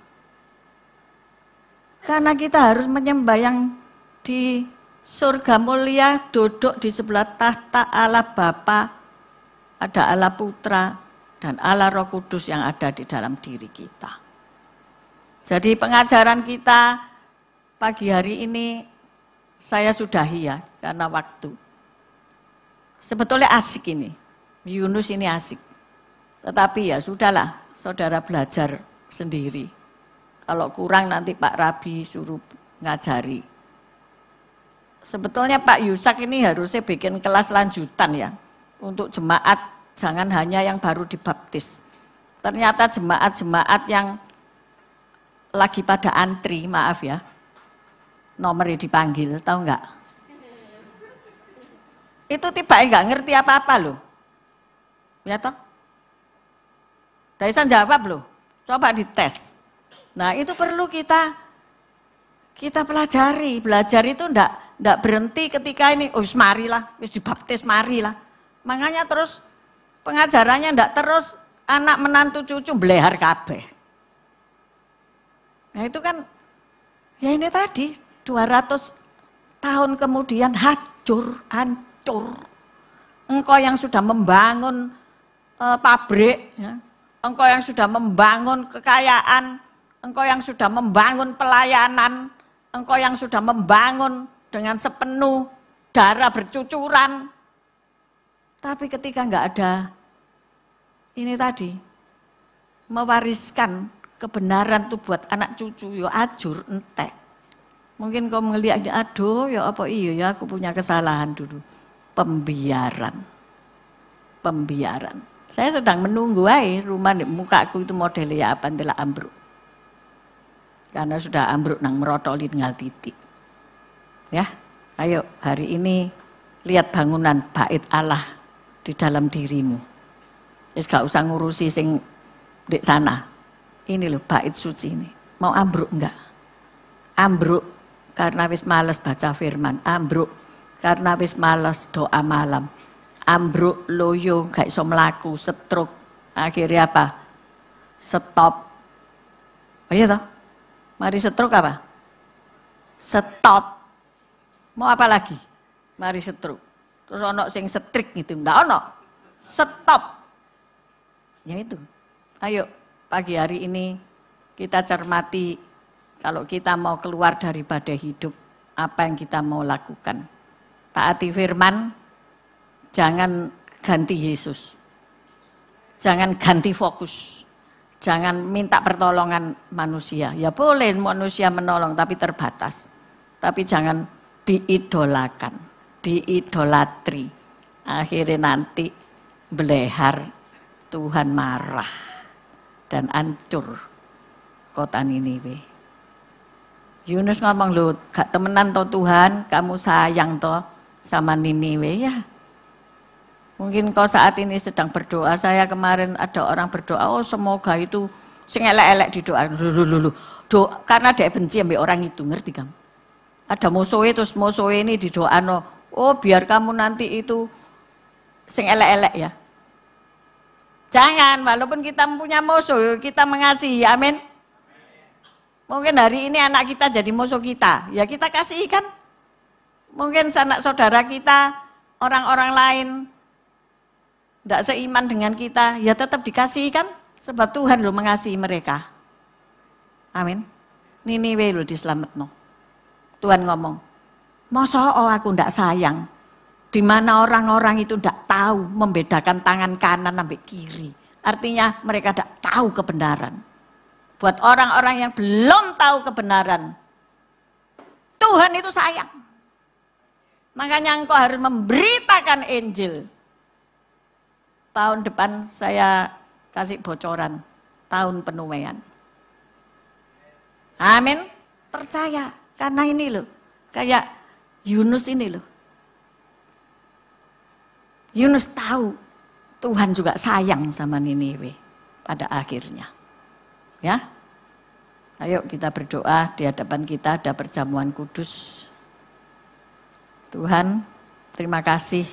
Karena kita harus menyembah yang di surga mulia, duduk di sebelah tahta Allah Bapa, ada Allah Putra, dan Allah Roh Kudus yang ada di dalam diri kita. Jadi pengajaran kita pagi hari ini saya sudahi ya, karena waktu. Sebetulnya asik ini, Yunus ini asik. Tetapi ya sudahlah, saudara belajar sendiri. Kalau kurang nanti Pak Rabi suruh ngajari. Sebetulnya Pak Yusak ini harusnya bikin kelas lanjutan ya. Untuk jemaat, jangan hanya yang baru dibaptis. Ternyata jemaat-jemaat yang lagi pada antri, maaf ya. Nomornya dipanggil, tahu enggak? Itu tiba enggak ngerti apa-apa loh. Ya toh? Daisan jawab loh, coba dites. Nah itu perlu kita pelajari. Belajar itu enggak berhenti ketika ini, oh marilah, wis dibaptis marilah. Makanya terus pengajarannya enggak terus anak menantu cucu belehar kabeh. Nah itu kan, ya ini tadi 200 tahun kemudian hancur. Engkau yang sudah membangun pabrik, ya. Engkau yang sudah membangun kekayaan, engkau yang sudah membangun pelayanan, Engkau yang sudah membangun dengan sepenuh darah bercucuran. Tapi ketika enggak ada ini tadi, mewariskan kebenaran itu buat anak cucu, ya ajur entek. Mungkin kau ngelihat, aduh ya apa iya ya aku punya kesalahan dulu. Pembiaran. Saya sedang menunggu rumah di mukaku itu modelnya apa, telah ambruk. Karena sudah ambruk nang merotoli tinggal titik. Ya, ayo hari ini lihat bangunan bait Allah di dalam dirimu. Wis gak usah ngurusi sing di sana. Ini loh bait suci ini. Mau ambruk enggak? Ambruk karena wis males baca firman. Ambruk karena wis males doa malam. Ambruk loyo gak iso mlaku, stroke. Akhirnya apa? Stop. Oh iya toh? Mari stroke apa? Stop. Mau apa lagi? Mari stroke. Terus ono sing setrik gitu, enggak ono. Stop. Ya itu. Ayo pagi hari ini kita cermati kalau kita mau keluar dari badai hidup, apa yang kita mau lakukan. Taati firman, jangan ganti Yesus. Jangan ganti fokus. Jangan minta pertolongan manusia. Ya boleh manusia menolong tapi terbatas. Tapi jangan diidolakan, diidolatri. Akhirnya nanti belehar, Tuhan marah dan hancur kota Niniwe. Yunus ngomong, loh gak temenan toh Tuhan, kamu sayang toh sama Niniwe ya. Mungkin kau saat ini sedang berdoa, saya kemarin ada orang berdoa, oh semoga itu sing elek-elek di doa. Doa karena dia benci ambil orang itu, ngerti kamu? Ada musuhnya terus musuhnya ini di doa, oh biar kamu nanti itu sing elek-elek ya. Jangan, walaupun kita punya musuh, kita mengasihi, amin. Mungkin hari ini anak kita jadi musuh kita, ya kita kasihi kan. Mungkin sanak saudara kita, orang-orang lain, tidak seiman dengan kita, ya tetap dikasihi kan. Sebab Tuhan loh mengasihi mereka. Amin. Niniwe loh diselametno. Tuhan ngomong, masa aku tidak sayang. Di mana orang-orang itu tidak tahu membedakan tangan kanan sampai kiri. Artinya mereka tidak tahu kebenaran. Buat orang-orang yang belum tahu kebenaran, Tuhan itu sayang. Makanya engkau harus memberitakan Injil. Tahun depan saya kasih bocoran, tahun penuaian. Amin. Percaya, karena ini loh, kayak Yunus ini loh. Yunus tahu Tuhan juga sayang sama Niniwe pada akhirnya. Ya, ayo kita berdoa, di hadapan kita ada perjamuan kudus. Tuhan, terima kasih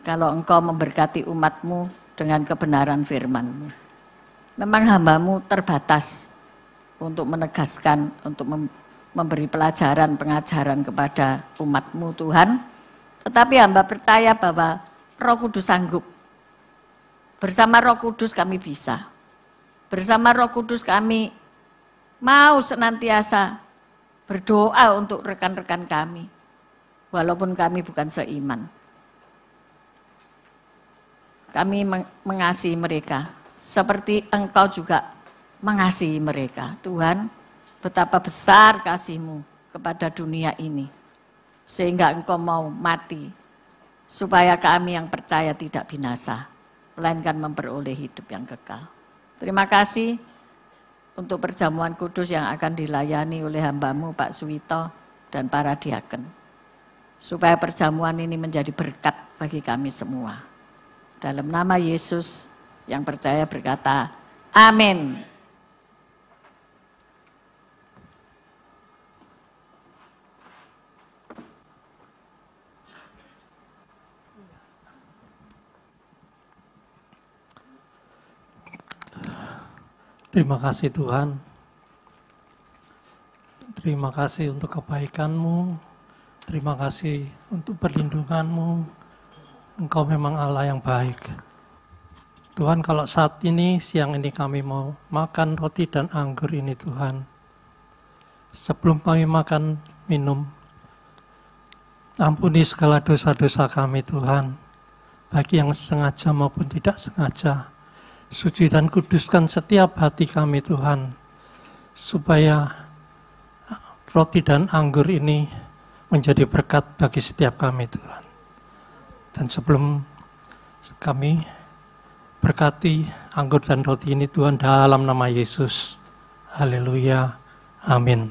kalau Engkau memberkati umat-Mu dengan kebenaran firman-Mu. Memang hamba-Mu terbatas untuk menegaskan, untuk memberi pelajaran, pengajaran kepada umat-Mu Tuhan. Tetapi hamba percaya bahwa Roh Kudus sanggup. Bersama Roh Kudus kami bisa. Bersama Roh Kudus kami mau senantiasa berdoa untuk rekan-rekan kami. Walaupun kami bukan seiman. Kami mengasihi mereka. Seperti Engkau juga mengasihi mereka. Tuhan, betapa besar kasih-Mu kepada dunia ini. Sehingga Engkau mau mati. Supaya kami yang percaya tidak binasa. Melainkan memperoleh hidup yang kekal. Terima kasih untuk perjamuan kudus yang akan dilayani oleh hamba-Mu Pak Suwito dan para diaken. Supaya perjamuan ini menjadi berkat bagi kami semua. Dalam nama Yesus yang percaya berkata, amin. Terima kasih Tuhan. Terima kasih untuk kebaikan-Mu. Terima kasih untuk perlindungan-Mu. Engkau memang Allah yang baik. Tuhan, kalau saat ini, siang ini kami mau makan roti dan anggur ini Tuhan. sebelum kami makan minum, ampuni segala dosa-dosa kami Tuhan, bagi yang sengaja maupun tidak sengaja. Suci dan kuduskan setiap hati kami Tuhan, supaya roti dan anggur ini menjadi berkat bagi setiap kami Tuhan. Dan sebelum kami berkati anggur dan roti ini Tuhan, dalam nama Yesus. Haleluya. Amin.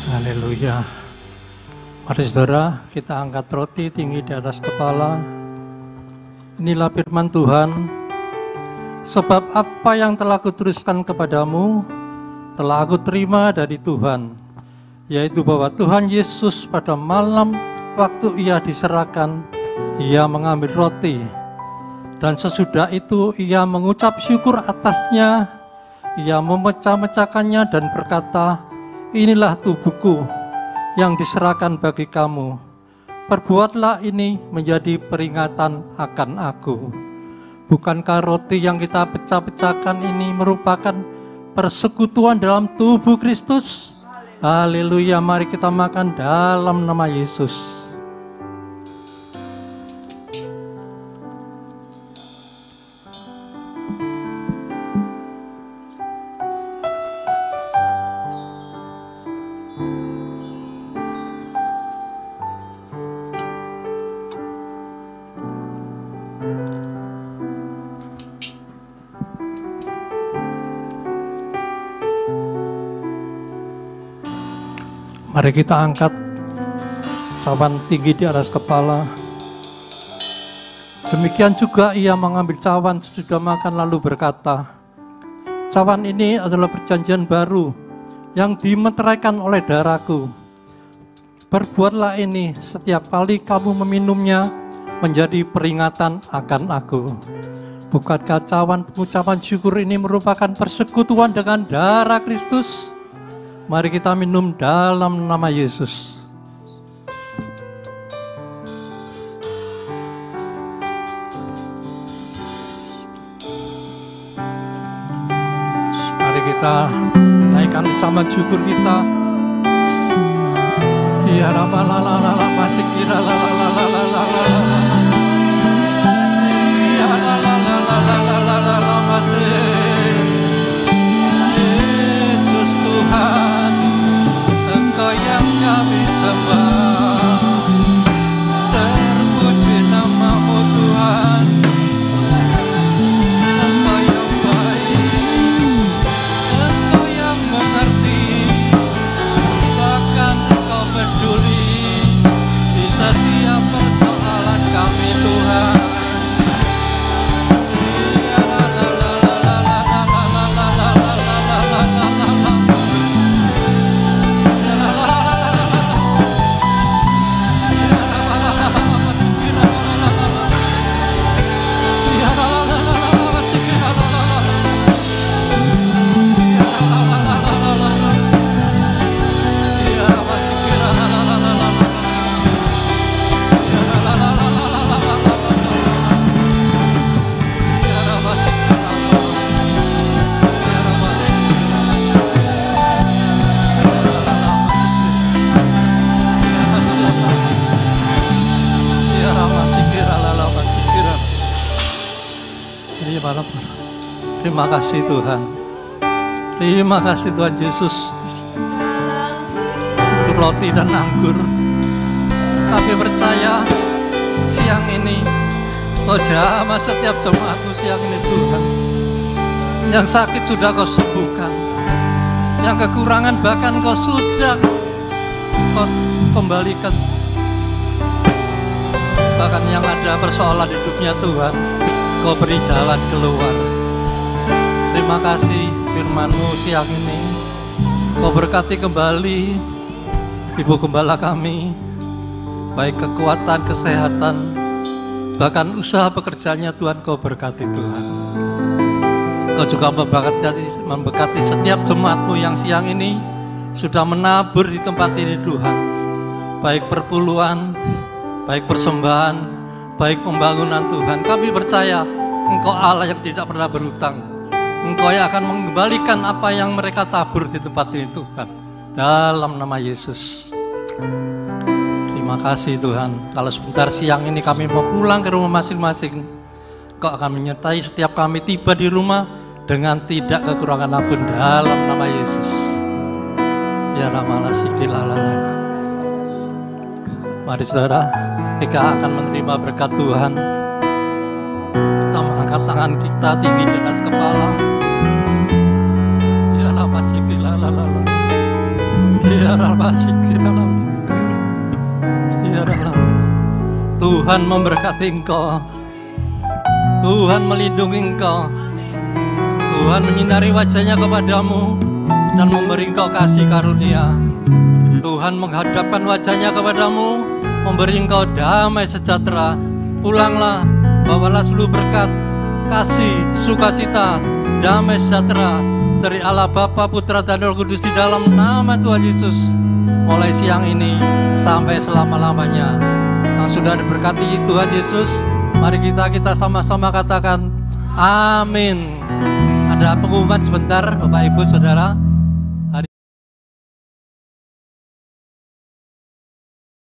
Haleluya. Mari saudara, kita angkat roti tinggi di atas kepala. Inilah firman Tuhan. Sebab apa yang telah kuteruskan kepadamu, telah aku terima dari Tuhan, yaitu bahwa Tuhan Yesus pada malam waktu ia diserahkan, ia mengambil roti, dan sesudah itu ia mengucap syukur atasnya, ia memecah-mecahkannya dan berkata, inilah tubuhku yang diserahkan bagi kamu. Perbuatlah ini menjadi peringatan akan aku. Bukankah roti yang kita pecah-pecahkan ini merupakan persekutuan dalam tubuh Kristus? Haleluya, mari kita makan dalam nama Yesus. Mari kita angkat cawan tinggi di atas kepala. Demikian juga ia mengambil cawan sesudah makan lalu berkata, cawan ini adalah perjanjian baru yang dimeteraikan oleh darahku. Perbuatlah ini setiap kali kamu meminumnya menjadi peringatan akan aku. Bukankah pengucapan syukur ini merupakan persekutuan dengan darah Kristus? Mari kita minum dalam nama Yesus. Mari kita naikkan ucapan syukur kita. Ya la la la la la masih kira la la la la la la la. Ya la la la la la la la la la masih. Yesus Tuhan, Engkau yang kami sembah. Terpuji nama-Mu Tuhan. Engkau yang baik, Engkau yang mengerti, bahkan Engkau peduli di setiap persoalan kami Tuhan. Terima kasih Tuhan. Terima kasih Tuhan Yesus untuk roti dan anggur. Kami percaya siang ini Kau jamah setiap jemaat-Mu siang ini Tuhan. Yang sakit sudah Kau sembuhkan, yang kekurangan bahkan Kau sudah Kau kembalikan. Bahkan yang ada persoalan hidupnya Tuhan, Kau beri jalan keluar. Terima kasih firman-Mu siang ini. Kau berkati kembali Ibu Gembala kami, baik kekuatan, kesehatan, bahkan usaha pekerjaannya Tuhan Kau berkati Tuhan. Kau juga memberkati setiap jemaat-Mu yang siang ini sudah menabur di tempat ini Tuhan. Baik perpuluhan, baik persembahan, baik pembangunan Tuhan. Kami percaya Engkau Allah yang tidak pernah berhutang. Engkau yang akan mengembalikan apa yang mereka tabur di tempat ini Tuhan. Dalam nama Yesus. Terima kasih Tuhan. Kalau sebentar siang ini kami mau pulang ke rumah masing-masing, Engkau akan menyertai setiap kami tiba di rumah dengan tidak kekurangan apapun dalam nama Yesus. Ya ramalah sikilalalala. Mari saudara, kita akan menerima berkat Tuhan. Kita mengangkat tangan kita tinggi di atas kepala. Ya ramalah sikilalalala. Ya ramalah sikilalalala. Ya ramalah. Tuhan memberkati engkau. Tuhan melindungi engkau. Tuhan menyinari wajahnya kepadamu dan memberi engkau kasih karunia. Tuhan menghadapkan wajahnya kepadamu, memberi engkau damai sejahtera. Pulanglah, bawalah seluruh berkat, kasih, sukacita, damai sejahtera dari Allah Bapa, Putra dan Roh Kudus di dalam nama Tuhan Yesus. Mulai siang ini sampai selama-lamanya. Yang sudah diberkati Tuhan Yesus, mari kita sama-sama katakan amin. Ada pengumuman sebentar Bapak Ibu Saudara.